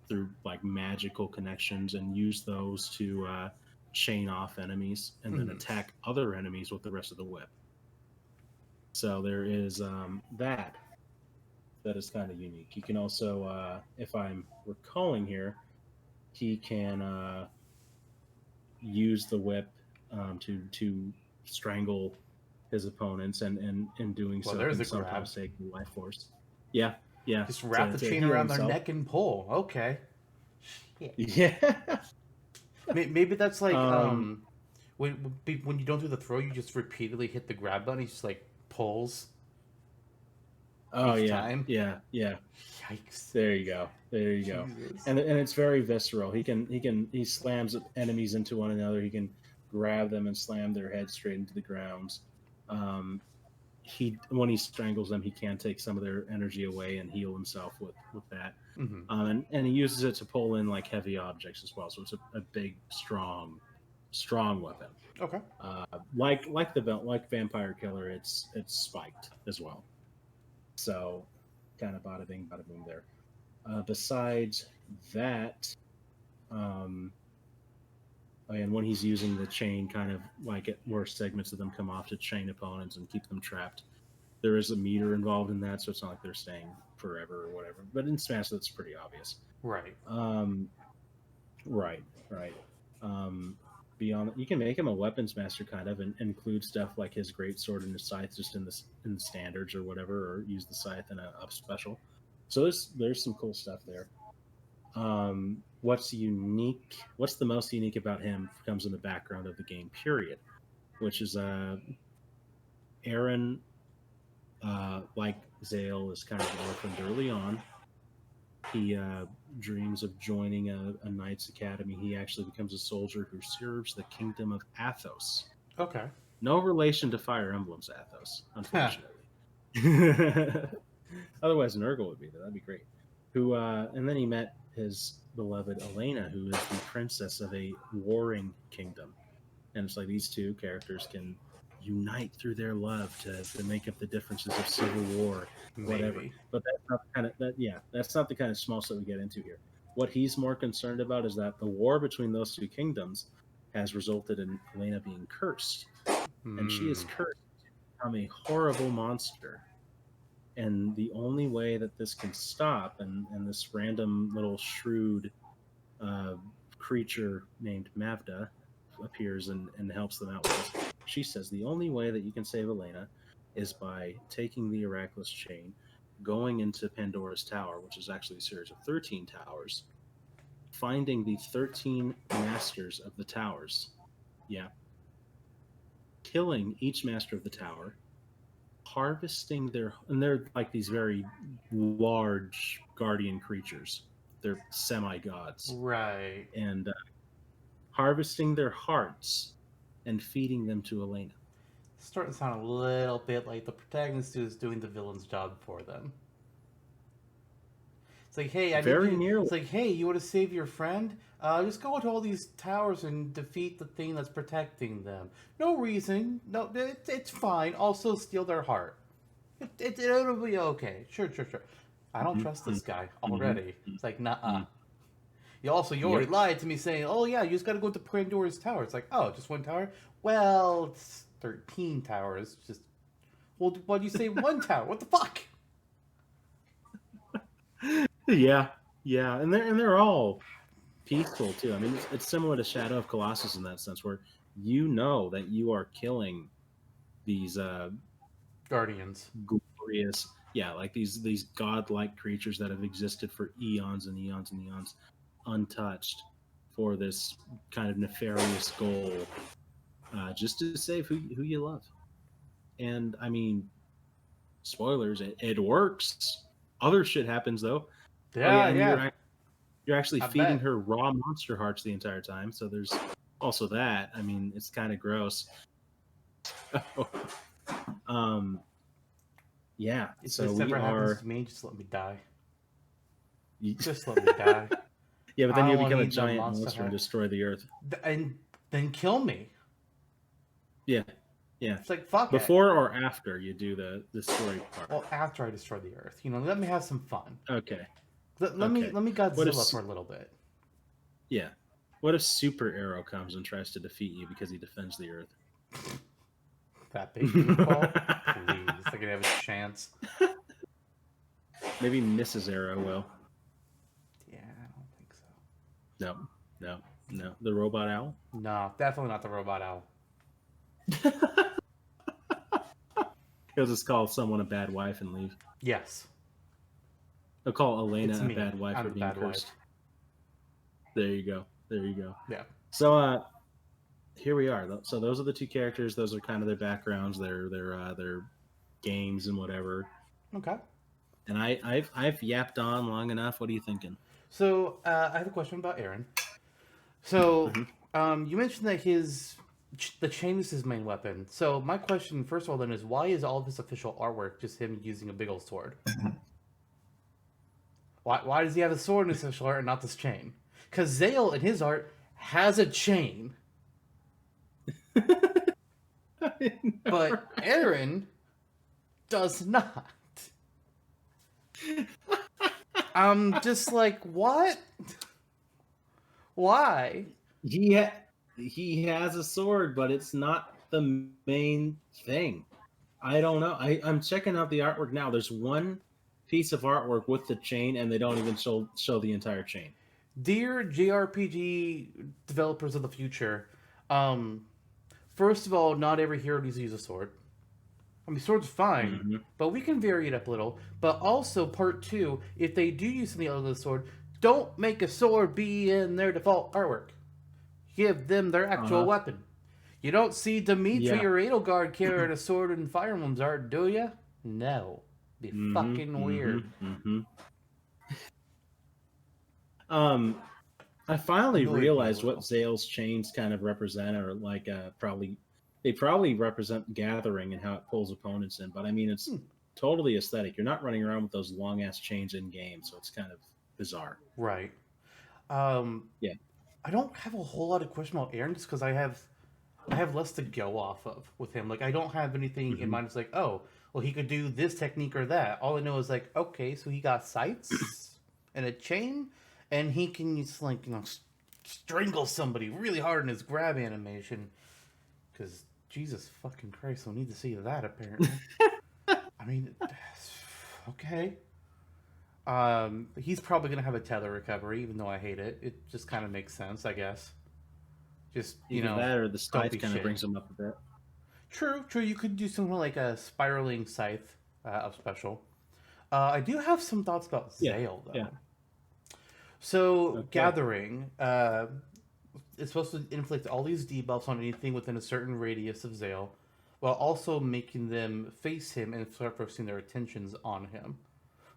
through like magical connections and use those to chain off enemies and then attack other enemies with the rest of the whip. So there is that is kind of unique. He can also, if I'm recalling here, he can use the whip to strangle his opponents, and in doing
Well,
so
there's
can
a grab.
sometimes take life force. Yeah.
Just wrap the chain
heal
around their
himself.
neck and pull. Okay.
Yeah.
Maybe that's like when you don't do the throw, you just repeatedly hit the grab button. He just like pulls. Each time.
Yeah.
Yikes!
There you go. And it's very visceral. He slams enemies into one another. He can grab them and slam their heads straight into the ground. When he strangles them, he can take some of their energy away and heal himself with that. And he uses it to pull in like heavy objects as well. So it's a big, strong weapon.
Okay.
Like Vampire Killer, it's spiked as well. So kind of bada bing, bada boom there. Besides that, and when he's using the chain, kind of like where segments of them come off to chain opponents and keep them trapped, there is a meter involved in that, so it's not like they're staying forever or whatever. But in Smash, that's pretty obvious.
Right.
Right. Beyond that, you can make him a weapons master kind of, and include stuff like his great sword and his scythe just in the standards or whatever, or use the scythe in a up special. So there's some cool stuff there. What's unique? What's the most unique about him comes in the background of the game, period, which is Aeron, like Zael, is kind of orphaned early on. He dreams of joining a knight's academy. He actually becomes a soldier who serves the kingdom of Athos.
Okay.
No relation to Fire Emblem's Athos, unfortunately. Otherwise, Nurgle would be there. That'd be great. And then he met his beloved Elena, who is the princess of a warring kingdom. And it's like these 2 characters can unite through their love to make up the differences of civil war, whatever.
Maybe.
But that's not that's not the kind of small stuff we get into here. What he's more concerned about is that the war between those 2 kingdoms has resulted in Elena being cursed. And she is cursed to become a horrible monster. And the only way that this can stop, and this random little shrewd creature named Mavda appears and helps them out with this. She says the only way that you can save Elena is by taking the Oraklos chain, going into Pandora's Tower, which is actually a series of 13 towers, finding the 13 masters of the towers, killing each master of the tower, harvesting they're like these very large guardian creatures. They're semi-gods.
Right.
And harvesting their hearts and feeding them to Elena.
It's starting to sound a little bit like the protagonist is doing the villain's job for them. It's like, hey, I need
Very
you.
nearly.
It's like, hey, you want to save your friend? Just go to all these towers and defeat the thing that's protecting them. No reason. No, it's fine. Also, steal their heart. It'll be okay. Sure, sure, sure. I don't trust this guy already. It's like, nah. You already lied to me saying, oh yeah, you just got to go to Pandora's tower. It's like, oh, just one tower? Well, it's 13 towers. Just, well, why do you say one tower? What the fuck?
Yeah, and they're all peaceful too. I mean, it's similar to Shadow of Colossus in that sense, where you know that you are killing these
Guardians.
glorious, like these godlike creatures that have existed for eons and eons and eons, untouched, for this kind of nefarious goal, just to save who you love. And I mean, spoilers, it works. Other shit happens though.
Yeah,
And
yeah.
you're actually
I
feeding
bet.
her raw monster hearts the entire time. So there's also that. I mean, it's kind of gross. Yeah.
If
So
this
we
ever happens
are.
to me, just let me die. Just let me die.
Yeah, but
I
then
don't
you'll
want to
become a
eat no
giant
monster
monster and
heart.
destroy the earth.
And then kill me.
Yeah.
It's like, fuck it.
Before or after you do the story part?
Well, after I destroy the earth. Let me have some fun.
Okay.
Let me Godzilla
if-
for a little bit.
Yeah. What if Super Arrow comes and tries to defeat you because he defends the earth?
That big meatball? Please. They're gonna have a chance.
Maybe Mrs. Arrow will.
Yeah, I don't think so.
No. The robot owl?
No, definitely not the robot owl.
He'll just call someone a bad wife and leave.
Yes.
He'll call Elena
It's
a
me.
bad wife
I'm
for
the
being
bad
cursed.
wife.
There you go.
Yeah.
So here we are. So those are the two characters. Those are kind of their backgrounds, their games and whatever.
Okay.
And I've yapped on long enough. What are you thinking?
So I have a question about Aeron. So you mentioned that the chain is his main weapon. So my question, first of all, then, is why is all of his official artwork just him using a big old sword? Why does he have a sword in his official art and not this chain? Because Zael in his art has a chain, but Aeron does not. I'm just like, what? Why?
He has a sword, but it's not the main thing. I don't know. I'm checking out the artwork now. There's one piece of artwork with the chain, and they don't even show the entire chain.
Dear JRPG developers of the future, first of all, not every hero needs to use a sword. I mean, sword's fine, but we can vary it up a little. But also, part two, if they do use something other than the sword, don't make a sword be in their default artwork. Give them their actual weapon. You don't see Dimitri or Edelgard carrying a sword in Fire Emblem's art, do you? No. Be fucking weird.
I finally realized what Zael's chains kind of represent, or like they probably represent gathering and how it pulls opponents in. But I mean, it's totally aesthetic. You're not running around with those long ass chains in game, so it's kind of bizarre.
Right.
Yeah.
I don't have a whole lot of question about Aeron just because I have less to go off of with him. Like, I don't have anything in mind. It's like, oh, well, he could do this technique or that. All I know is like, okay, so he got sights and a chain, and he can just like strangle somebody really hard in his grab animation. Because Jesus fucking Christ, we'll need to see that apparently. I mean, okay. He's probably gonna have a tether recovery, even though I hate it. It just kind of makes sense, I guess. Just
Either that or the scythe kind of brings him up a bit.
True. You could do something like a spiraling scythe of special. I do have some thoughts about Zael though.
Yeah.
So gathering, it's supposed to inflict all these debuffs on anything within a certain radius of Zael. while also making them face him and start focusing their attentions on him.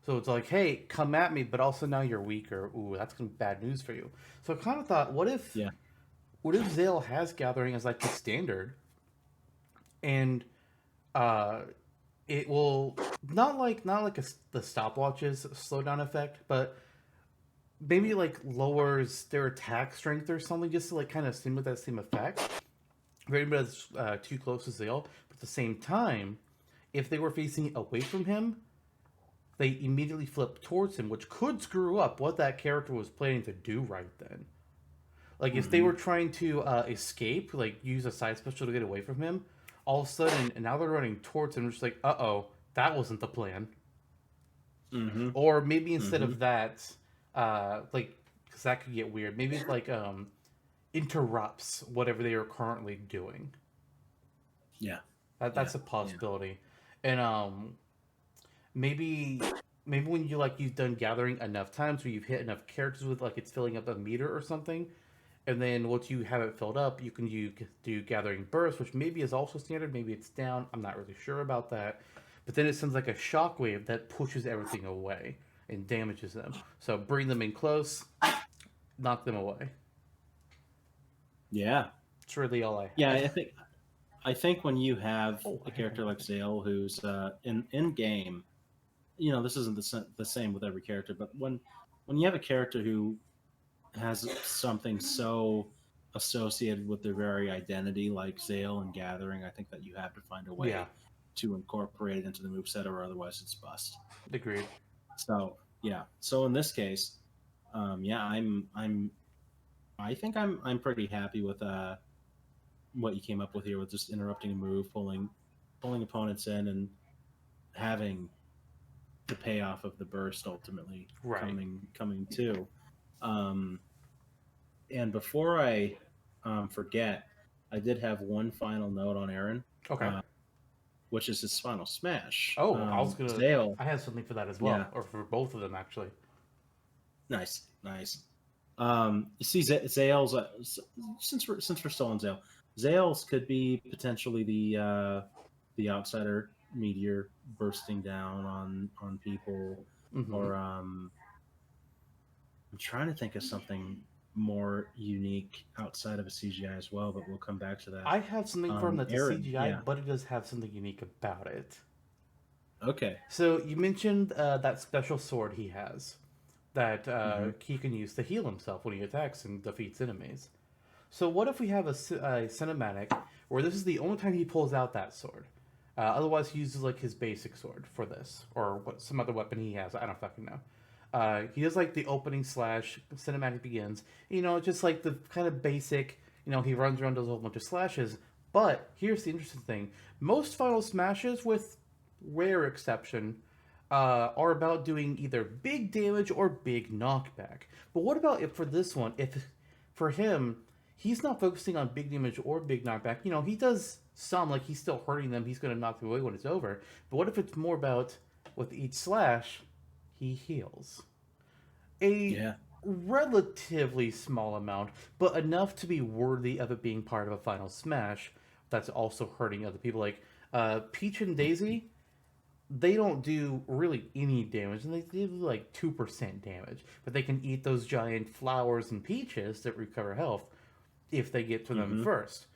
So it's like, hey, come at me, but also now you're weaker. Ooh, that's gonna be bad news for you. So I kind of thought,
Yeah.
what if Zale has gathering as like the standard, and uh, it will not like the stopwatches slowdown effect, but maybe like lowers their attack strength or something, just to like kind of simulate that same effect. If anybody that's too close to Zale, but at the same time, if they were facing away from him, they immediately flip towards him, which could screw up what that character was planning to do right then. Like if they
Mm-hmm.
were trying to escape, like use a side special to get away from him, all of a sudden, and now they're running towards him, just like, oh, that wasn't the plan.
Mm-hmm.
Or maybe instead
Mm-hmm.
of that, like, because that could get weird. Maybe it like interrupts whatever they are currently doing.
Yeah. Yeah.
That's a
Yeah.
possibility, and maybe when you've done gathering enough times where you've hit enough characters with like it's filling up a meter or something, and then once you have it filled up, you do gathering burst, which maybe is also standard, maybe it's down. I'm not really sure about that, but then it sends like a shockwave that pushes everything away and damages them. So bring them in close, knock them away.
Yeah.
That's really all I
Yeah.
had.
I think when you have
Oh,
a
I have
character
one
like
thing.
Zale, who's in game, this isn't the same with every character, but when you have a character who has something so associated with their very identity, like Zale and Gathering, I think that you have to find a
Yeah,
way to incorporate it into the moveset, or otherwise it's bust.
agreed.
So yeah. So in this case, yeah, I think I'm pretty happy with what you came up with here with just interrupting a move, pulling opponents in, and having the payoff of the burst ultimately
Right.
coming too. Um, and before I forget, I did have one final note on Aaron,
Okay.
uh, which is his final smash.
Oh, I was gonna.
Zale,
I had something for that as
yeah,
well, or for both of them actually.
nice, nice. You see, Zale's since we're still on Zale, Zale's could be potentially the outsider meteor bursting down on people,
Mm-hmm.
or I'm trying to think of something more unique outside of a CGI as well, but we'll come back to that.
I have something for him that's a
Aaron,
CGI,
yeah,
but it does have something unique about it.
okay,
So you mentioned that special sword he has that
hmm
he can use to heal himself when he attacks and defeats enemies. So what if we have a cinematic where this is the only time he pulls out that sword? Otherwise, he uses like his basic sword for this, or what some other weapon he has. I don't fucking know. He does like the opening slash cinematic begins. Just like the kind of basic. He runs around, does a whole bunch of slashes. But here's the interesting thing: most final smashes, with rare exception, are about doing either big damage or big knockback. But what about if for this one, if for him, he's not focusing on big damage or big knockback. He does some, like he's still hurting them. He's going to knock them away when it's over. But what if it's more about with each slash, he heals a
yeah,
relatively small amount, but enough to be worthy of it being part of a final smash that's also hurting other people. Like Peach and Daisy, they don't do really any damage, and they do like 2% damage. But they can eat those giant flowers and peaches that recover health if they get to them
hmm
first.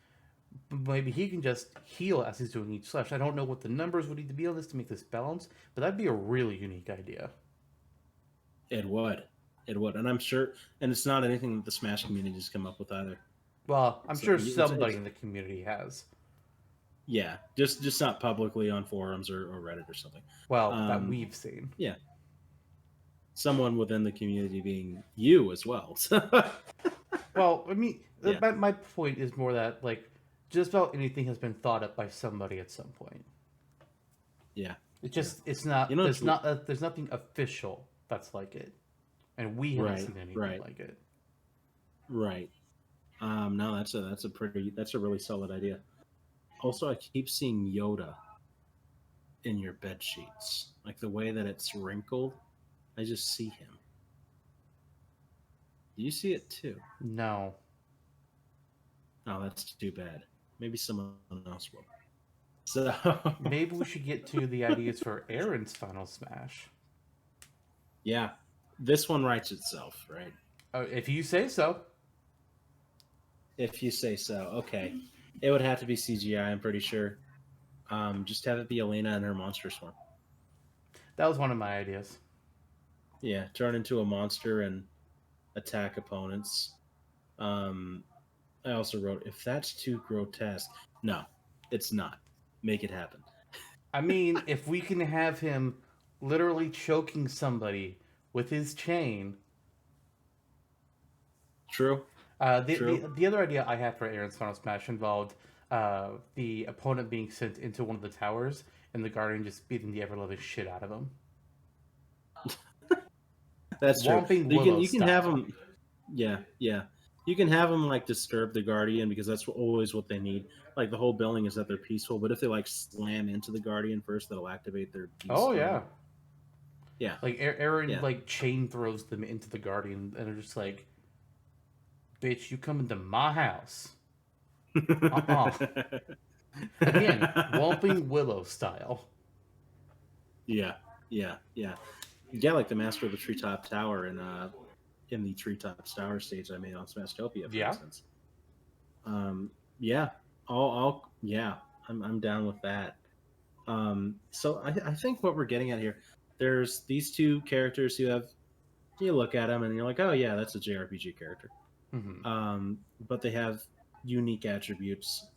Maybe he can just heal as he's doing each slash. I don't know what the numbers would need to be on this to make this balance, but that'd be a really unique idea.
it would, and I'm sure, and it's not anything that the Smash community has come up with either.
Well, I'm
So
sure somebody
it's
in the community has.
yeah, just not publicly on forums or Reddit or something.
Well, that
Um,
we've seen.
yeah, someone within the community being you as well.
Well, I mean,
Yeah,
my point is more that, like, just about anything has been thought up by somebody at some point.
yeah,
It
yeah.
just, it's
You
not,
know, it's
there's nothing official that's like it. And we haven't
right,
seen anything
right,
like it.
right. No, that's a really solid idea. Also, I keep seeing Yoda in your bed sheets, like the way that it's wrinkled. I just see him. Do you see it too?
No.
Oh, that's too bad. Maybe someone else will. So
Maybe we should get to the ideas for Aaron's final Smash.
yeah, this one writes itself, right?
If you say so.
If you say so. Okay, it would have to be CGI. I'm pretty sure. Just have it be Elena and her monster swarm.
That was one of my ideas.
Yeah, turn into a monster and attack opponents. Um, I also wrote, if that's too grotesque, no, it's not. Make it happen.
I mean, if we can have him literally choking somebody with his chain.
True.
The,
True.
the the other idea I had for Aaron's Final Smash involved the opponent being sent into one of the towers and the Guardian just beating the ever loving shit out of him.
That's true.
Whomping
You can
Willow
you can have
style.
them. Yeah, yeah. You can have them like disturb the guardian because that's always what they need. Like the whole building is that they're peaceful, but if they like slam into the guardian first, that'll activate their
Oh
beast
yeah.
mode. Yeah,
Like Aaron
yeah.
like chain throws them into the Guardian and they're just like, bitch, you come into my house. Uh-uh. Again, Whomping Willow style.
Yeah, yeah, yeah. Yeah, like the Master of the Treetop Tower in the Treetop Tower stage I made on Smashtopia, for
Yeah.
instance. Yeah, yeah, I'm down with that. So I think what we're getting at here, there's these two characters who have, you look at them and you're like, oh yeah, that's a JRPG character.
Mm-hmm.
But they have unique attributes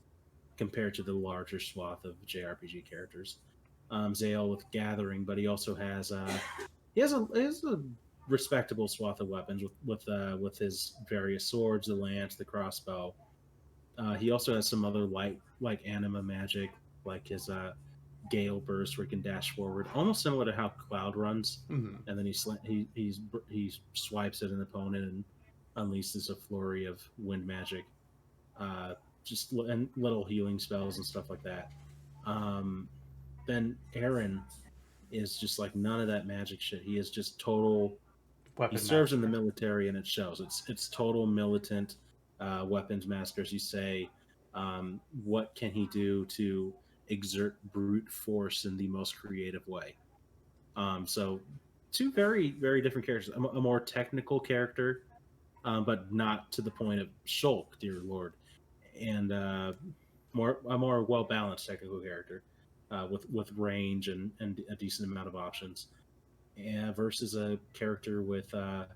compared to the larger swath of JRPG characters. Zael with Gathering, but he also has he has a respectable swath of weapons with his various swords, the lance, the crossbow. He also has some other light like anima magic, like his Gale burst where he can dash forward, almost similar to how Cloud runs,
Mm-hmm.
and then he swipes at an opponent and unleashes a flurry of wind magic, and little healing spells and stuff like that. Um, then Aeron is just like none of that magic shit. He is just total. He
Weapon
serves in the
master.
military, and it shows. It's total militant weapons master, as you say. What can he do to exert brute force in the most creative way? So, two very very different characters. A more technical character, but not to the point of Shulk, dear lord, and a more well balanced technical character with range and a decent amount of options, and versus a character with I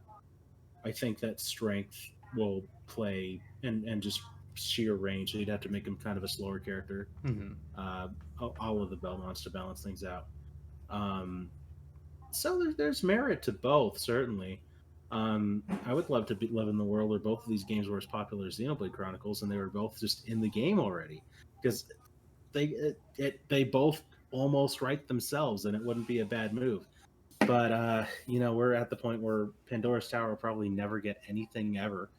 think that strength will play and just sheer range. So you'd have to make him kind of a slower character.
Mm-hmm.
Uh, all of the Belmonts to balance things out. Um, so there's merit to both, certainly. I would love to live in the world where both of these games were as popular as Xenoblade Chronicles, and they were both just in the game already, because they both almost write themselves, and it wouldn't be a bad move. But we're at the point where Pandora's Tower will probably never get anything ever,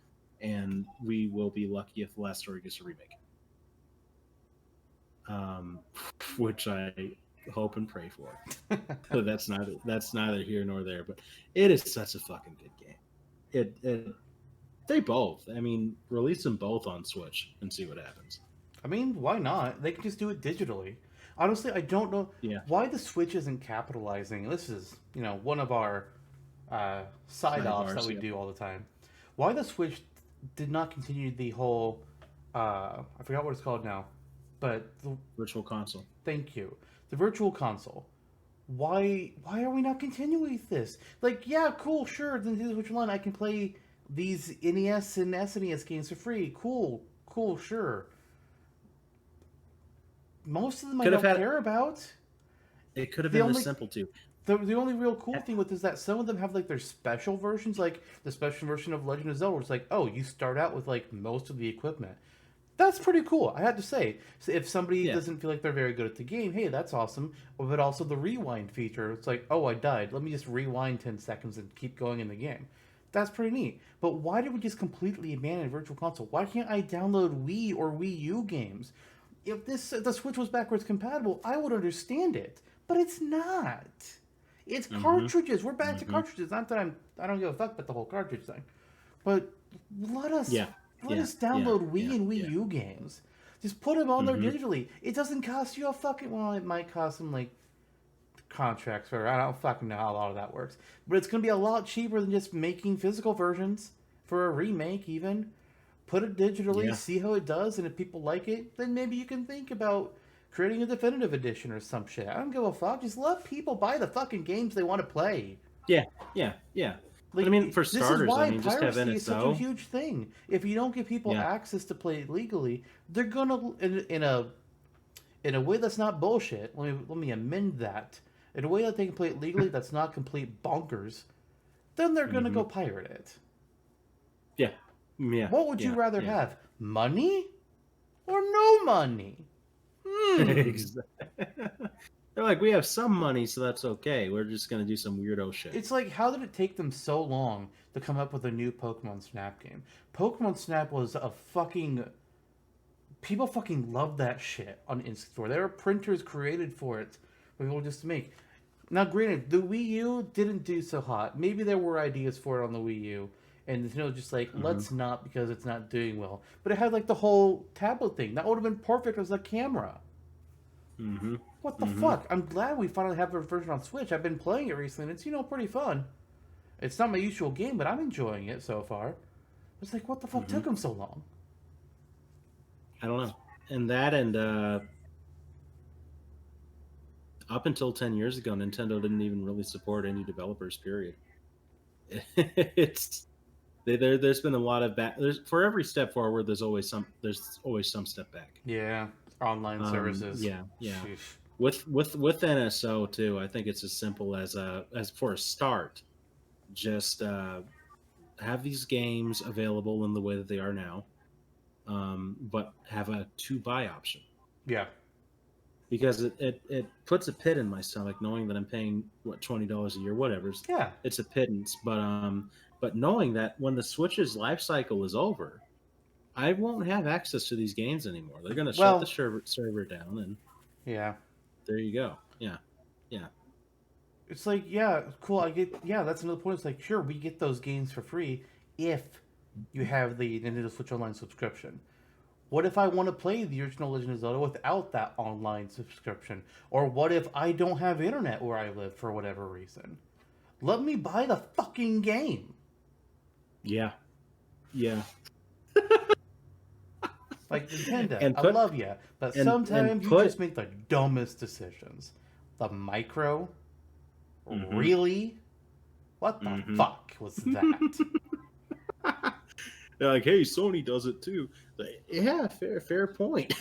and we will be lucky if the last story gets a remake. Which I hope and pray for. So that's neither here nor there. But it is such a fucking good game. They both. I mean, release them both on Switch and see what happens.
I mean, why not? They can just do it digitally. Honestly, I don't know
Yeah,
why the Switch isn't capitalizing. This is, one of our side offs that
sidebars.
we
Yeah,
do all the time. Why the Switch did not continue the whole, I forgot what it's called now, but
Virtual Console.
thank you, the Virtual Console. Why are we not continuing with this? Like, yeah, cool, sure. Then Nintendo Switch Online, I can play these NES and SNES games for free. Cool, sure. Most of them I
Could have
don't
had
care about.
it. Could have
The
been this
only
simple too.
the only real cool thing with is that some of them have like their special versions, like the special version of Legend of Zelda, where it's like, oh, you start out with like most of the equipment. That's pretty cool, I had to say. So if somebody
Yeah,
doesn't feel like they're very good at the game, hey, that's awesome. But also the rewind feature. It's like, oh, I died. Let me just rewind 10 seconds and keep going in the game. That's pretty neat. But why did we just completely abandon Virtual Console? Why can't I download Wii or Wii U games? If the Switch was backwards compatible, I would understand it. But it's not. It's
mm-hmm,
cartridges. We're back to
mm-hmm.
cartridges. Not that I don't give a fuck about the whole cartridge thing. But let us
Yeah,
let
yeah,
us
yeah,
download Wii
yeah,
and Wii
yeah.
U games. Just put them on there
Mm-hmm.
digitally. It doesn't cost you a fucking. Well, it might cost them like contracts, or I don't fucking know how a lot of that works. But it's gonna be a lot cheaper than just making physical versions for a remake. Even put it digitally,
Yeah.
see how it does, and if people like it, then maybe you can think about creating a definitive edition or some shit. I don't give a fuck. Just let people buy the fucking games they want to play.
Yeah. Yeah. Yeah. But I
Like
mean, for
this is
starters, I
why
mean, just have
piracy is such a
NSO.
huge thing. If you don't give people
Yeah.
access to play it legally, they're gonna in a way that's not bullshit. Let me amend that. In a way that they can play it legally, that's not complete bonkers. Then they're gonna
Mm-hmm.
go pirate it.
Yeah. Yeah.
What would you
Yeah.
rather
Yeah.
have? Money or no money? Hmm.
Exactly. They're like, we have some money, so that's okay. We're just gonna do some weirdo shit.
It's like, how did it take them so long to come up with a new Pokemon Snap game? Pokemon Snap was a fucking. People fucking love that shit on Instastore. There are printers created for it for people just to make. Now, granted, the Wii U didn't do so hot. Maybe there were ideas for it on the Wii U, and just like
Mm-hmm.
let's not because it's not doing well. But it had like the whole tablet thing that would have been perfect as a camera.
Mm-hmm.
What the
Mm-hmm.
fuck? I'm glad we finally have a version on Switch. I've been playing it recently, and it's pretty fun. It's not my usual game, but I'm enjoying it so far. It's like, what the fuck
Mm-hmm.
took them so long?
I don't know. And that, and up until 10 years ago, Nintendo didn't even really support indie developers. Period. It's there's been a lot of back. There's for every step forward, there's always some step back.
Yeah, online services.
Yeah, yeah.
Sheesh.
With NSO too, I think it's as simple as for a start, just have these games available in the way that they are now, but have a to buy option,
Yeah,
because it puts a pit in my stomach knowing that I'm paying what $20 a year, whatever.
yeah.
It's a pittance, but knowing that when the Switch's life cycle is over, I won't have access to these games anymore. They're going to shut the
Well,
server down, and
yeah.
there you go. Yeah, yeah.
It's like, yeah, cool. I get, yeah. That's another point. It's like, sure, we get those games for free if you have the Nintendo Switch Online subscription. What if I want to play the original Legend of Zelda without that online subscription? Or what if I don't have internet where I live for whatever reason? Let me buy the fucking game.
Yeah, yeah.
Like Nintendo,
And
I
put
love you, but
and
sometimes you
put
just make the dumbest decisions. The micro,
mm-hmm,
really? What the
mm-hmm.
fuck was that?
They're like, hey, Sony does it too. Like, yeah, fair point.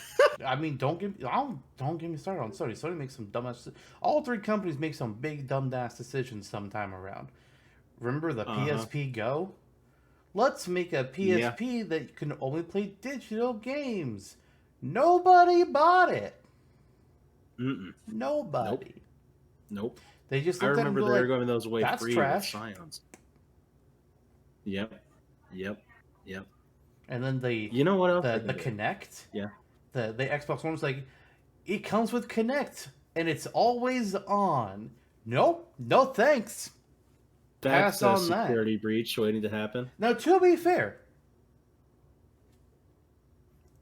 I mean, don't get me started on Sony. Sony makes some dumbass. All three companies make some big dumbass decisions sometime around. Remember the
Uh-huh.
PSP Go? Let's make a
Yeah.
PSP that can only play digital games. Nobody bought it.
Mm-mm. Nope.
Nobody.
Nope.
They just
I
looked at it and
remember
go
they were
like,
going those away
"That's
free
trash."
with Scions. Yep. Yep. Yep.
And then
You know what else I
the
can do?
Kinect,
Yeah.
the Xbox One was like, it comes with Kinect and it's always on. Nope, no thanks.
That's
Pass
a
on that.
security breach waiting to happen.
Now, to be fair,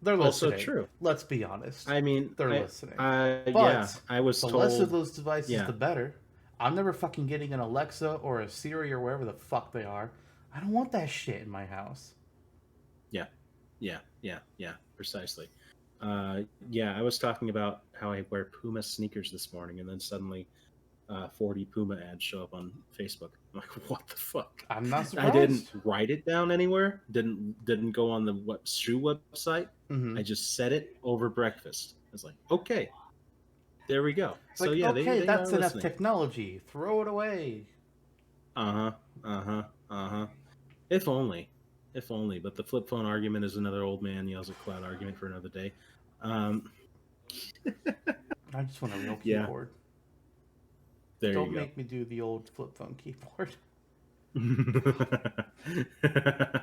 they're
Also
listening.
true.
Let's be honest.
I mean,
They're listening.
yeah,
But
I was
the
told.
less of those devices,
Yeah.
the better. I'm never fucking getting an Alexa or a Siri or wherever the fuck they are. I don't want that shit in my house.
Yeah. Yeah. Yeah. Yeah. Precisely. Yeah, I was talking about how I wear Puma sneakers this morning, and then suddenly 40 Puma ads show up on Facebook. I'm like, what the fuck?
I'm not
I didn't
surprised.
write it down anywhere. Didn't go on the shoe website.
Mm-hmm.
I just said it over breakfast. I was like, okay, there we go.
It's
So
like,
yeah,
okay,
they
that's
are
enough
listening.
technology. Throw it away.
Uh-huh. Uh-huh. Uh-huh. If only. If only. But the flip phone argument is another old man yells at cloud argument for another day.
I just want a real
Yeah.
keyboard.
There
Don't
you go.
make me do the old flip phone keyboard.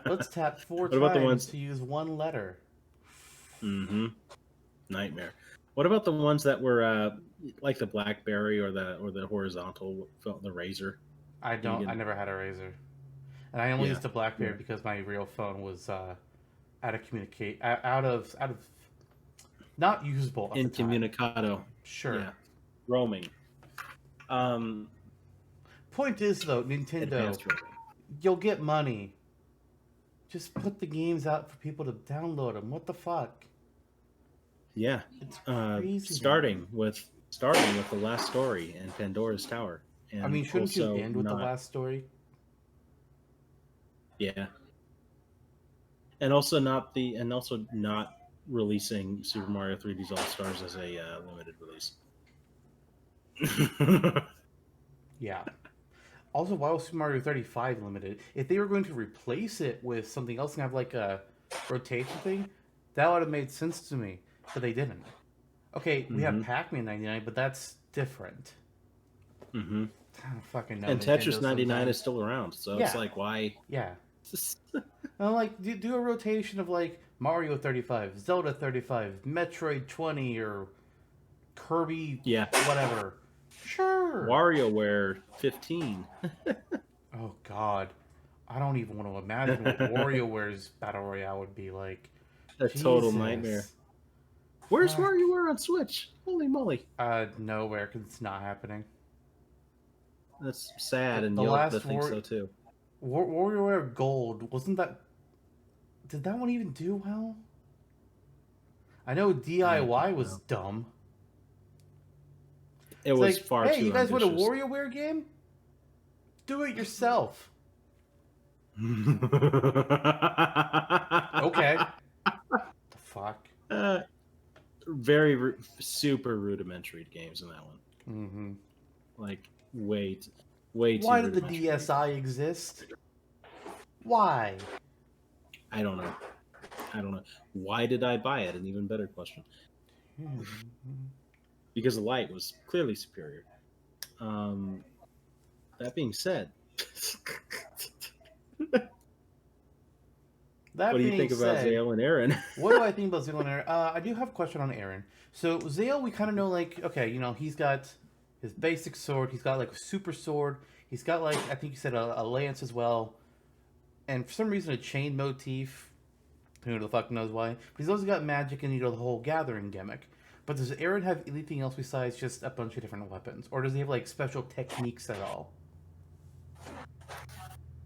Let's tap 4
What about the
times
ones?
to use one letter.
Mm-hmm. Nightmare. What about the ones that were like the BlackBerry or the horizontal, the Razor?
I never had a Razor, and I only
Yeah.
used a BlackBerry
Yeah.
because my real phone was out of Not usable at the time.
Incommunicado.
Sure.
Yeah. Roaming.
Point is, though, Nintendo,
Advanced roaming.
you'll get money. Just put the games out for people to download them. What the fuck?
Yeah.
It's crazy.
Starting with the last story and Pandora's Tower. And
I mean, shouldn't you
also
end with the last story?
Yeah. And also not releasing Super Mario 3D's All Stars as a limited release.
Yeah. Also, why was Super Mario 35 limited? If they were going to replace it with something else and have like a rotation thing, that would have made sense to me. But they didn't. Okay, we have Pac-Man 99, but that's different.
Mm-hmm.
I don't fucking know.
And Tetris 99 is still around, so
Yeah.
it's like, why?
Yeah. Like, do a rotation of like Mario 35, Zelda 35, Metroid 20, or Kirby, whatever. Sure.
WarioWare 15.
Oh God, I don't even want to imagine what WarioWare's battle royale would be like.
A total nightmare. Where's WarioWare on Switch? Holy moly!
Nowhere, because it's not happening.
That's sad, and Yelp thinks so too.
WarioWare Gold, wasn't that? Did that one even do well? I know DIY was dumb.
It was like, far too
you guys
ambitious.
want a WarioWare game? Do it yourself. Okay. Fuck.
Very super rudimentary games in that one.
Mm-hmm.
Like way too.
Why did the DSi exist? Why?
I don't know. Why did I buy it? An even better question. Because the light was clearly superior. That being said, what do you think about Zael and Aeron?
What do I think about Zael and Aeron? I do have a question on Aeron. So Zael, we kind of know, like, okay, you know, he's got his basic sword. He's got like a super sword. He's got like, I think you said a lance as well, and for some reason a chain motif. Who the fuck knows why? But he's also got magic and, you know, the whole gathering gimmick. But does Aeron have anything else besides just a bunch of different weapons, or does he have like special techniques at all?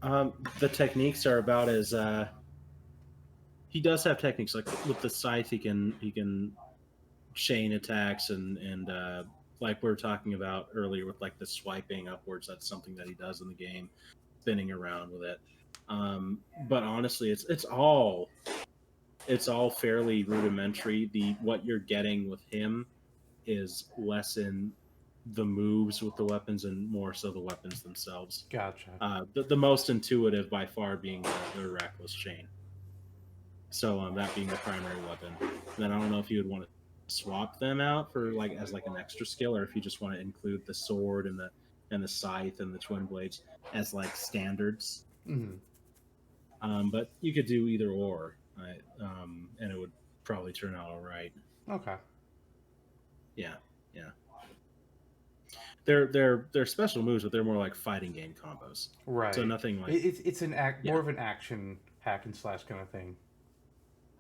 The techniques are about as he does have techniques, like with the scythe he can chain attacks and like we were talking about earlier with like the swiping upwards. That's something that he does in the game, spinning around with it. But honestly, it's all fairly rudimentary. What you're getting with him is less in the moves with the weapons and more so the weapons themselves.
Gotcha.
The most intuitive by far being the reckless chain. So that being the primary weapon. Then I don't know if you would want to swap them out for like as like an extra skill, or if you just want to include the sword and the scythe and the twin blades as like standards.
Mm-hmm.
But you could do either or, and it would probably turn out all right.
Okay.
Yeah. They're special moves, but they're more like fighting game combos.
Right.
So nothing like
it's more of an action hack and slash kind of thing.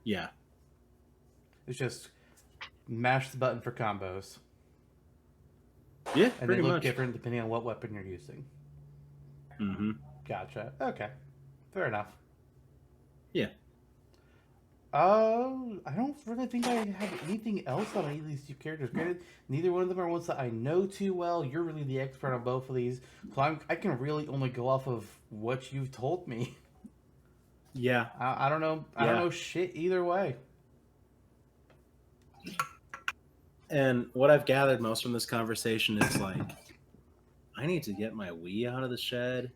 Yeah.
It's just mash the button for combos.
Yeah,
and
pretty
they look
much
different depending on what weapon you're using.
Mm-hmm.
Gotcha. Okay. Fair enough.
Yeah.
I don't really think I have anything else on any of these two characters. Granted, neither one of them are ones that I know too well. You're really the expert on both of these, so I can really only go off of what you've told me.
Yeah.
I don't know. I don't know shit either way.
And what I've gathered most from this conversation is like, I need to get my Wii out of the shed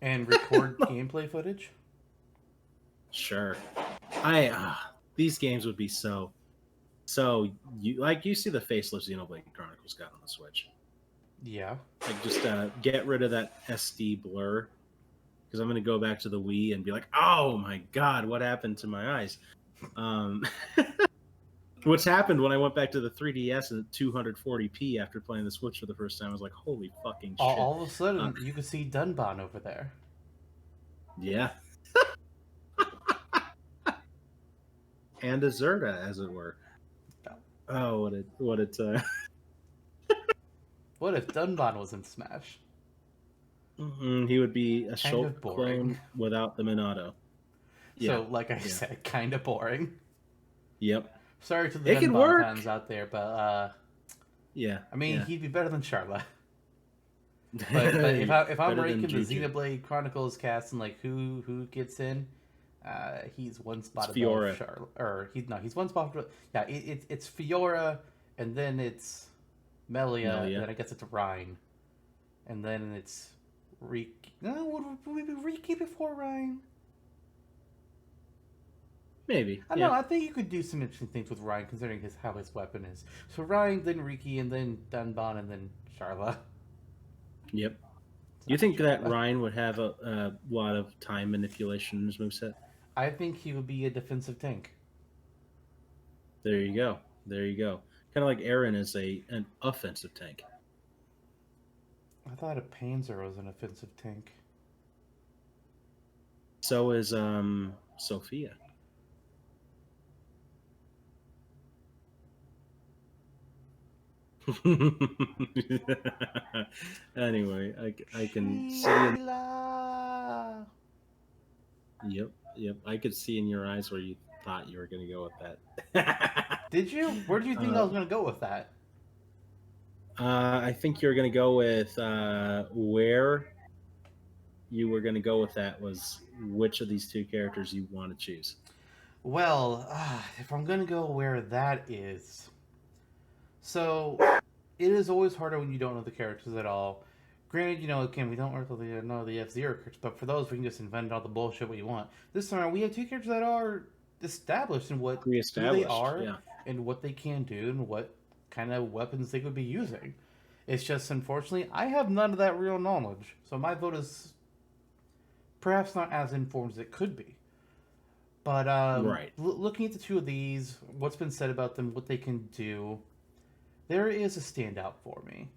and record gameplay footage.
Sure. These games would be so you see the facelift Xenoblade Chronicles got on the Switch.
Yeah.
Like just get rid of that SD blur, because I'm going to go back to the Wii and be like, oh my god, what happened to my eyes? What's happened when I went back to the 3DS at 240p after playing the Switch for the first time? I was like, holy fucking shit.
All of a sudden, you could see Dunban over there.
Yeah. And Azerta, as it were. Oh, what it
What if Dunban was in Smash?
he would be a
Kind
Shulk
of boring.
clone without the Minato. Yeah,
So, like I
yeah,
said, kind of boring.
yep.
Sorry to the
It could
Dunban
work.
fans out there, but
Yeah,
I mean,
yeah.
he'd be better than Charla. But if I'm
Better than
ranking the
Juju.
Xenoblade Chronicles cast and like who gets in, he's one
It's
spot above
Fiora.
Charlotte, or he's one spot. Yeah, it's Fiora, and then it's Melia, and
Melia.
then I guess it's Rhine, and then it's Riki. No, would we be Riki before Rhine?
Maybe.
I don't
Yeah.
know. I think you could do some interesting things with Ryan, considering how his weapon is. So Ryan, then Riki, and then Dunban, and then Charla.
Yep.
It's
You
not
think that
Charla.
Ryan would have a lot of time manipulation in his moveset?
I think he would be a defensive tank.
There you go. There you go. Kind of like Aeron is an offensive tank.
I thought a Panzer was an offensive tank.
So is Sophia. Anyway, I can see in
Sheila!
yep, yep. I could see in your eyes where you thought you were going to go with that.
Did you? Where do you think I
uh,
was going to go with that?
I think you're going to go with where you were going to go with that was which of these two characters you want to choose.
Well, if I'm going to go where that is. So, it is always harder when you don't know the characters at all. Granted, again, we don't really know the F-Zero characters, but for those, we can just invent all the bullshit we want. This time, we have two characters that are established in who they
Pre-established,
are
yeah.
and what they can do and what kind of weapons they could be using. It's just, unfortunately, I have none of that real knowledge. So my vote is perhaps not as informed as it could be. But
Right.
looking at the two of these, what's been said about them, what they can do, there is a standout for me.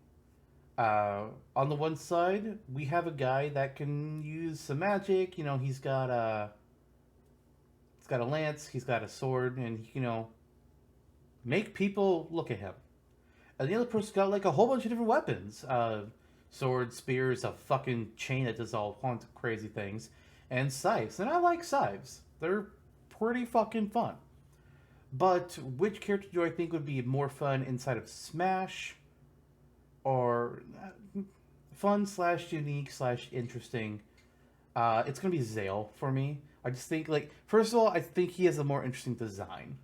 On the one side, we have a guy that can use some magic. He's got a lance, he's got a sword, and make people look at him. And the other person's got like a whole bunch of different weapons. Swords, spears, a fucking chain that does all kinds of crazy things, and scythes. And I like scythes. They're pretty fucking fun. But which character do I think would be more fun inside of Smash? Or fun slash unique slash interesting? It's gonna be Zael for me. I just think like first of all, I think he has a more interesting design.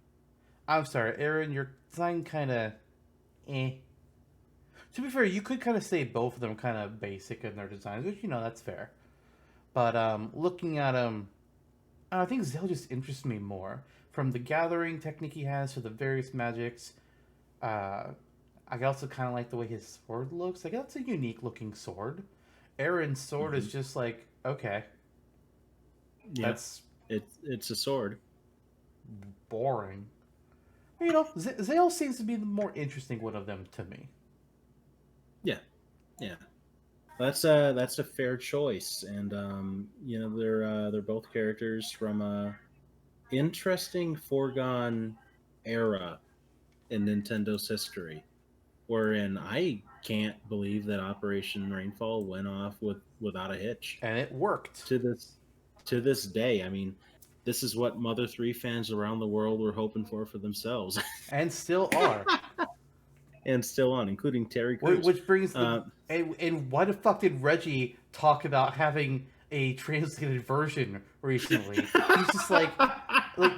I'm sorry, Aaron, your design kind of eh. To be fair, you could kind of say both of them kind of basic in their designs, which that's fair. But looking at I think Zael just interests me more from the gathering technique he has to the various magics. Uh, I also kind of like the way his sword looks. Like that's a unique looking sword. Aaron's sword
Hmm.
is just like okay,
Yeah.
that's
It's a sword.
boring. Zael seems to be the more interesting one of them to me.
Yeah. Yeah. That's a fair choice, and they're both characters from a interesting foregone era in Nintendo's history, wherein I can't believe that Operation Rainfall went off without a hitch
And it worked.
to this day. I mean, this is what Mother 3 fans around the world were hoping for themselves,
And still are.
and still on, including Terry Crews.
Which brings the
Uh,
and why the fuck did Reggie talk about having a translated version recently? He's just like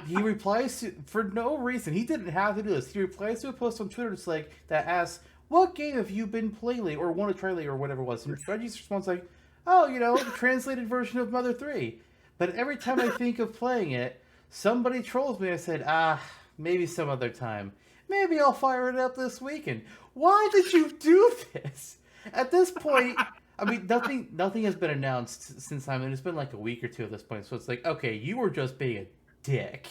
he replies to for no reason. He didn't have to do this. He replies to a post on Twitter just like that asks, "What game have you been playing lately or want to try lately or whatever it was?" And Reggie's response like, "Oh, the translated version of Mother 3." But every time I think of playing it, somebody trolls me. I said, maybe some other time. Maybe I'll fire it up this weekend. Why did you do this? At this point, I mean, nothing has been announced since time, and it's been like a week or two at this point. So it's like, okay, you were just being a dick.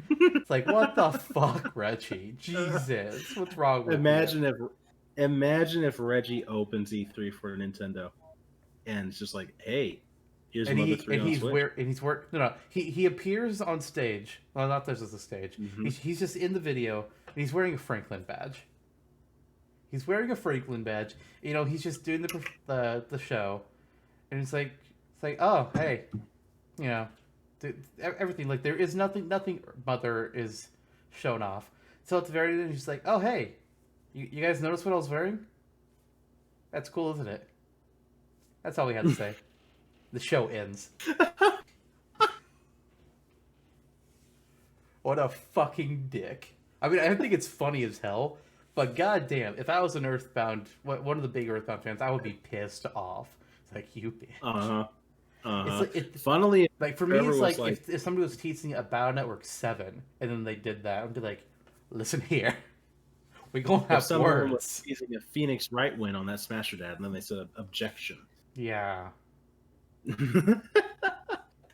It's like, what the fuck, Reggie? Jesus, what's wrong with
imagine if imagine if Reggie opens E3 for Nintendo and it's just like, hey, Here's
And
Mother
he
3
and
on
he's
Switch.
where and he's work no, he appears on stage. Well, not this is the stage.
Mm-hmm.
He's just in the video and he's wearing a Franklin badge. He's wearing a Franklin badge. You know, he's just doing the show, and it's like, oh hey, you know, everything, like there is nothing Mother is shown off. So at the very end, he's like, oh hey, you guys notice what I was wearing? That's cool, isn't it? That's all we had to say. The show ends. What a fucking dick. I mean, I think it's funny as hell, but goddamn, if I was an Earthbound, one of the big Earthbound fans, I would be pissed off. It's like, you bitch.
Uh-huh.
It's
Uh-huh.
like,
Funnily,
like for me,
Trevor
it's
was
like if somebody was teaching about Network 7 and then they did that, I'd be like, listen here, we gonna
if
have
someone was
words.
teasing a Phoenix right win on that Smasher Dad, and then they said objection.
Yeah.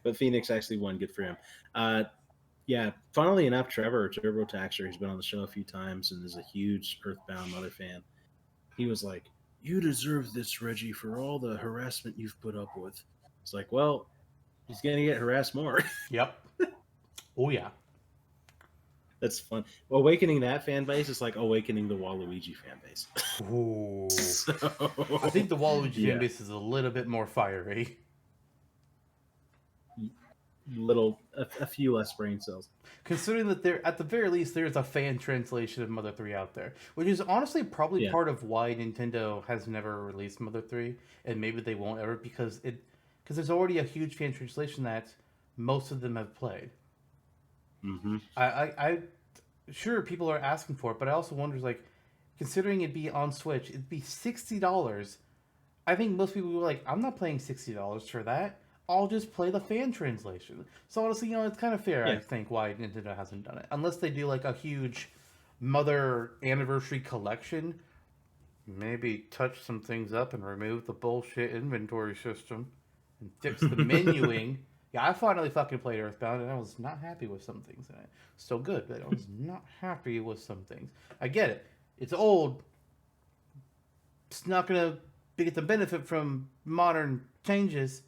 But Phoenix actually won. Good for him. Yeah, funnily enough, Trevor TurboTaxer, who's been on the show a few times and is a huge Earthbound Mother fan, he was like, you deserve this, Reggie, for all the harassment you've put up with. It's like, well, he's going to get harassed more.
Yep. Oh, yeah.
That's fun. Awakening that fan base is like awakening the Waluigi fan base.
Ooh.
So,
I think the Waluigi
yeah.
fan base is a little bit more fiery.
A few less brain cells.
Considering that there, at the very least, there's a fan translation of Mother 3 out there, which is honestly probably part of why Nintendo has never released Mother 3, and maybe they won't ever, because there's already a huge fan translation that most of them have played.
Mm-hmm.
I sure people are asking for it, but I also wonder, like, considering it'd be on Switch, it'd be $60. I think most people were like, I'm not paying $60 for that. I'll just play the fan translation. So honestly, you know, it's kind of fair, I think, why Nintendo hasn't done it. Unless they do like a huge Mother anniversary collection. Maybe touch some things up and remove the bullshit inventory system. And fix the menuing. Yeah, I finally fucking played Earthbound and I was not happy with some things in it. Still good, but I was not happy with some things. I get it. It's old. It's not going to get the benefit from modern changes.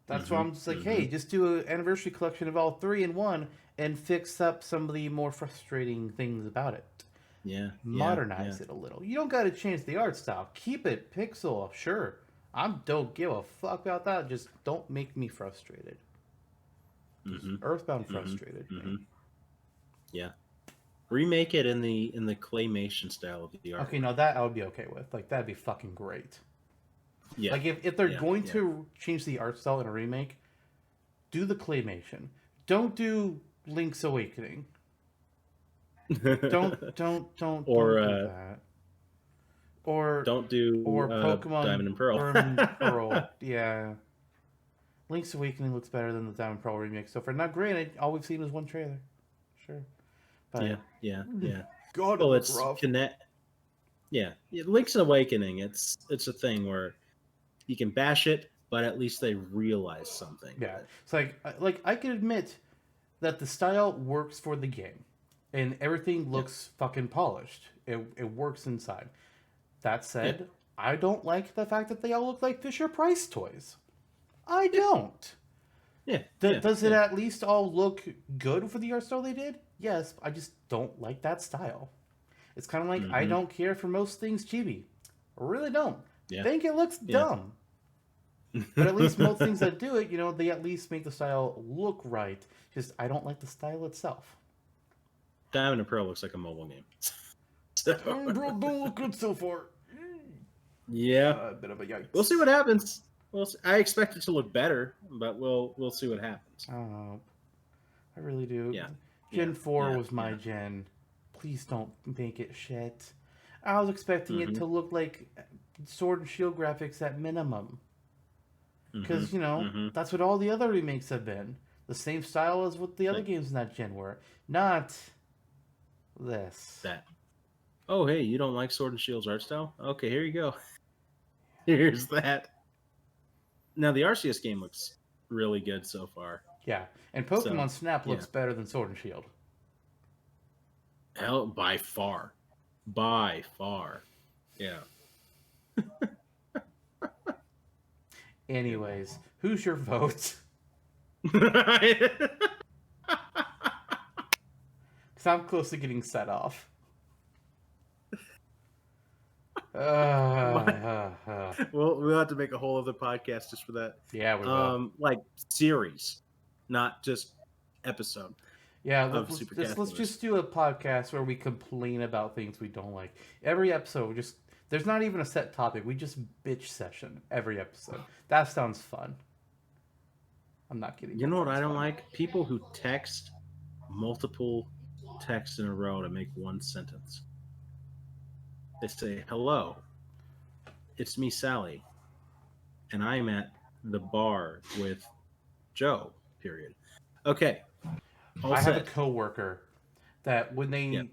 That's why I'm just like, hey, just do an anniversary collection of all 3 in one and fix up some of the more frustrating things about it.
Yeah.
Modernize it a little. You don't got to change the art style. Keep it pixel, sure. I don't give a fuck about that. Just don't make me frustrated. Earthbound frustrated.
Yeah. Remake it in the claymation style of the art.
Okay, now that I would be okay with. Like, that'd be fucking great.
Yeah.
Like if they're going to change the art style in a remake, do the claymation. Don't do Link's Awakening. Don't do that. Or
Pokemon Diamond and Pearl.
Pearl. Yeah. Link's Awakening looks better than the Diamond Pearl remake so far. Now, granted, all we've seen is one trailer. Sure. But
yeah.
God,
well, it's
rough.
Link's Awakening. It's a thing where you can bash it, but at least they realize something.
Yeah, it's like I can admit that the style works for the game, and everything looks fucking polished. It works inside. That said, I don't like the fact that they all look like Fisher-Price toys. I don't. Does it at least all look good for the art style they did? Yes, I just don't like that style. It's kind of like I don't care for most things chibi. I really don't. Think it looks dumb. But at least most things that do it, you know, they at least make the style look right. Just I don't like the style itself.
Diamond and Pearl looks like a mobile game.
Bro, don't look good so far.
Yeah,
A bit of a yikes.
We'll see what happens. I expect it to look better, but we'll see what happens.
I really do.
Yeah.
Gen 4 was my gen. Please don't make it shit. I was expecting it to look like Sword and Shield graphics at minimum. Because, you know, that's what all the other remakes have been. The same style as what the other games in that gen were. Not this.
That. Oh, hey, you don't like Sword and Shield's art style? Okay, here you go. Here's that. Now, the Arceus game looks really good so far.
Yeah, and Pokemon Snap looks better than Sword and Shield.
Hell, by far. By far. Yeah.
Anyways, who's your vote?
Because
Because I'm close to getting set off. Uh,
we'll have to make a whole other podcast just for that.
yeah, we will.
Like series, not just episode
Yeah,
of Super
let's
Capitalists.
just do a podcast where we complain about things we don't like. Every episode, just there's not even a set topic. We just bitch session every episode. That sounds fun. I'm not kidding.
You know what I don't
fun.
like? People who text multiple texts in a row to make one sentence. They say, "Hello, it's me, Sally, and I'm at the bar with Joe." Period. Okay. All
I have a
set.
coworker that when they
Yep.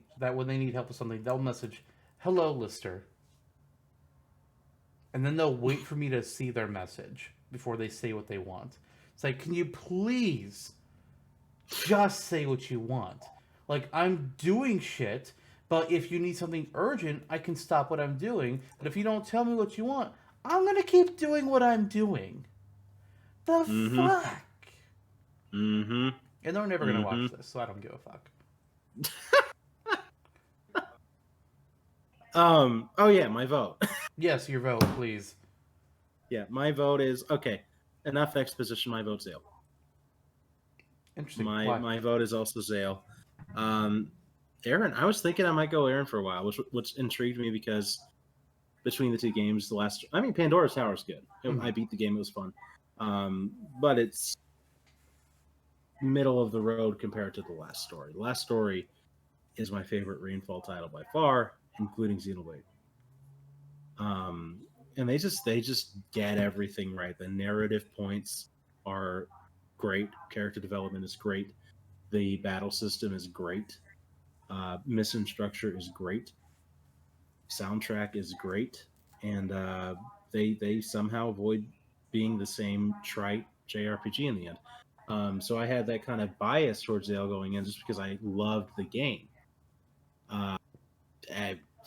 need help with something, they'll message, "Hello, Lister," and then they'll wait for me to see their message before they say what they want. It's like, can you please just say what you want? Like, I'm doing shit, but if you need something urgent, I can stop what I'm doing. But if you don't tell me what you want, I'm gonna keep doing what I'm doing. The fuck?
Mm-hmm.
And they're never gonna watch this, so I don't give a fuck.
Oh yeah, my vote.
Yes, your vote, please.
Yeah, my vote is okay. Enough exposition. My vote's Zael.
Interesting.
My vote is also Zael. Aeron, I was thinking I might go Aeron for a while, which intrigued me because between the two games, Pandora's Tower is good. I beat the game; it was fun, but it's middle of the road compared to the last story. The last story is my favorite Rainfall title by far, including Xenoblade. And they just get everything right. The narrative points are great. Character development is great. The battle system is great. Mission structure is great. Soundtrack is great, and they somehow avoid being the same trite JRPG in the end. So I had that kind of bias towards Zael going in just because I loved the game.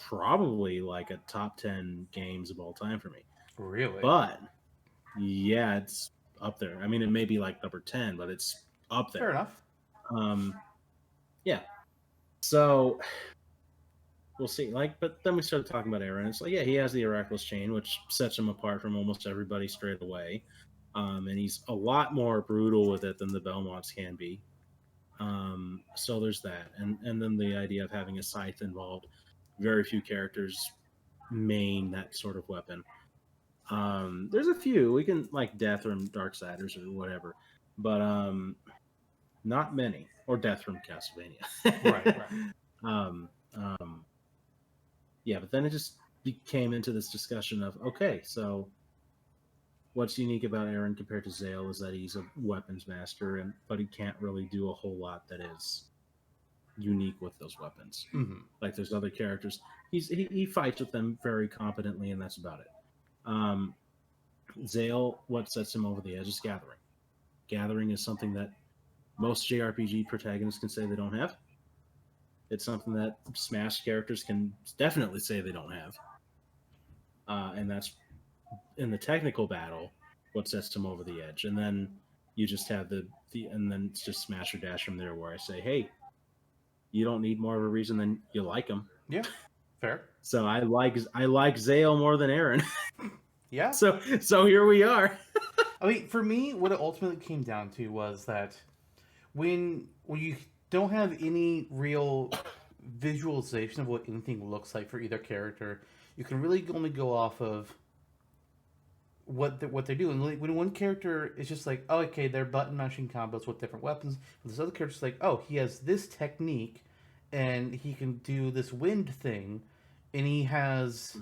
Probably like a top 10 games of all time for me.
Really?
But yeah, it's up there. I mean, it may be like number 10, but it's up there.
Fair enough.
Yeah. So we'll see. But then we started talking about Aeron. It's like, yeah, he has the Oraculous Chain, which sets him apart from almost everybody straight away. And he's a lot more brutal with it than the Belmonts can be. So there's that. And then the idea of having a scythe involved. Very few characters main that sort of weapon. There's a few. We can like Death from Darksiders or whatever. But not many. Or Death from Castlevania.
Right.
Yeah, but then it just came into this discussion of, okay, so what's unique about Aeron compared to Zael is that he's a weapons master, but he can't really do a whole lot that is unique with those weapons.
Mm-hmm.
Like there's other characters. He fights with them very competently, and that's about it. Zael, what sets him over the edge is gathering. Gathering is something that most JRPG protagonists can say they don't have. It's something that Smash characters can definitely say they don't have. And that's in the technical battle what sets them over the edge. And then you just have and then it's just smash or dash from there, where I say, hey, you don't need more of a reason than you like him.
Yeah, fair.
So I like Zael more than Aeron.
Yeah.
So here we are.
I mean, for me, what it ultimately came down to was that when you don't have any real visualization of what anything looks like for either character, you can really only go off of what they do. And when one character is just like, oh, okay, they're button mashing combos with different weapons, but this other character's like, oh, he has this technique, and he can do this wind thing, and he has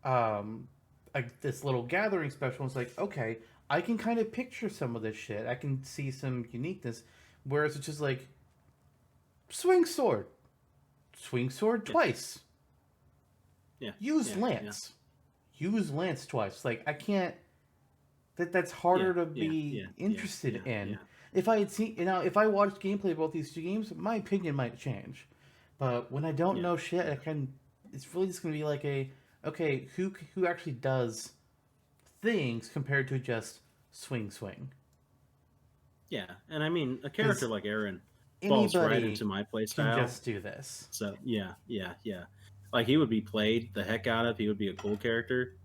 like this little gathering special. It's like, okay, I can kind of picture some of this shit. I can see some uniqueness. Whereas it's just like, swing sword twice.
Yeah.
Use lance. Yeah. Use lance twice. Like, I can't. That's harder to be interested in. Yeah. If I had seen, if I watched gameplay of both these two games, my opinion might change. But when I don't know shit, it's really just gonna be like okay, who actually does things compared to just swing.
Yeah, and I mean, a character
'Cause
like Aeron falls right
anybody
into my play
can
style.
just do this.
So yeah. Like he would be played the heck out of. He would be a cool character,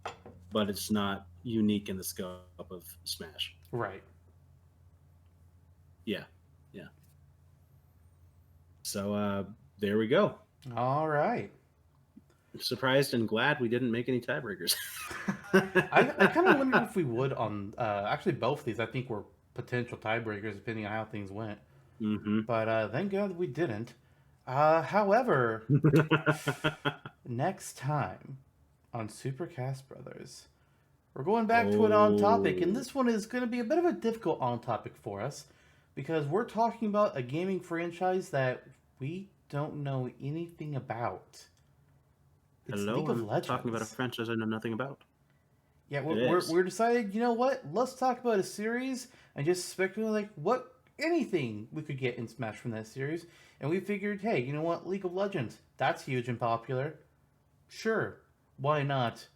but it's not unique in the scope of Smash.
Right.
Yeah. So there we go.
All right.
Surprised and glad we didn't make any tiebreakers.
I kind of wondered if we would on actually both of these. I think were potential tiebreakers depending on how things went.
Mm-hmm.
But thank God we didn't. However, next time on Supercast Brothers, we're going back to an on topic, and this one is going to be a bit of a difficult on topic for us because we're talking about a gaming franchise that we don't know anything about. It's
Hello,
League of
I'm
Legends.
talking about a franchise I know nothing about.
Yeah,
It is.
we're decided. You know what? Let's talk about a series and just speculate like what anything we could get in Smash from that series. And we figured, hey, you know what? League of Legends, that's huge and popular. Sure, why not?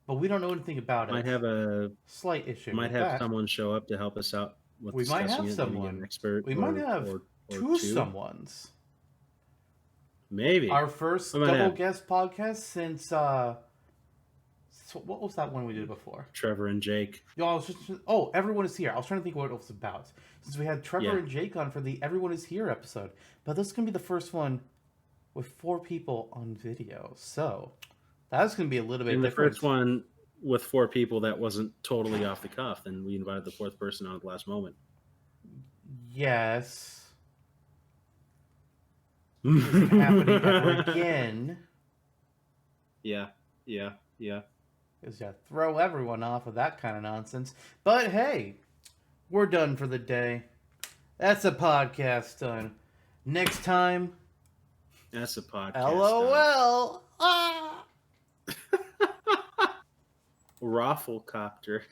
But we don't know anything about it.
Might have a
Slight issue.
might
with
have
that.
someone show up to help us out with
We might
discussing
have
it.
someone.
Maybe an expert.
We
or,
might have
or
two someones.
Maybe
Our first
We might
double
have.
guest podcast since so what was that one we did before?
Trevor and Jake.
Yo, I was just, everyone is here. I was trying to think what it was about. Since we had Trevor
Yeah.
and Jake on for the Everyone is Here episode. But this is going to be the first one with 4 people on video. So that's going to be a little bit
And the
different.
first one with 4 people that wasn't totally off the cuff, and we invited the 4th person on at the last moment.
Yes. It's happening ever again.
Yeah.
Because you throw everyone off with that kind of nonsense. But hey, we're done for the day. That's a podcast done. Next time,
That's a podcast.
LOL. Ah!
Rafflecopter.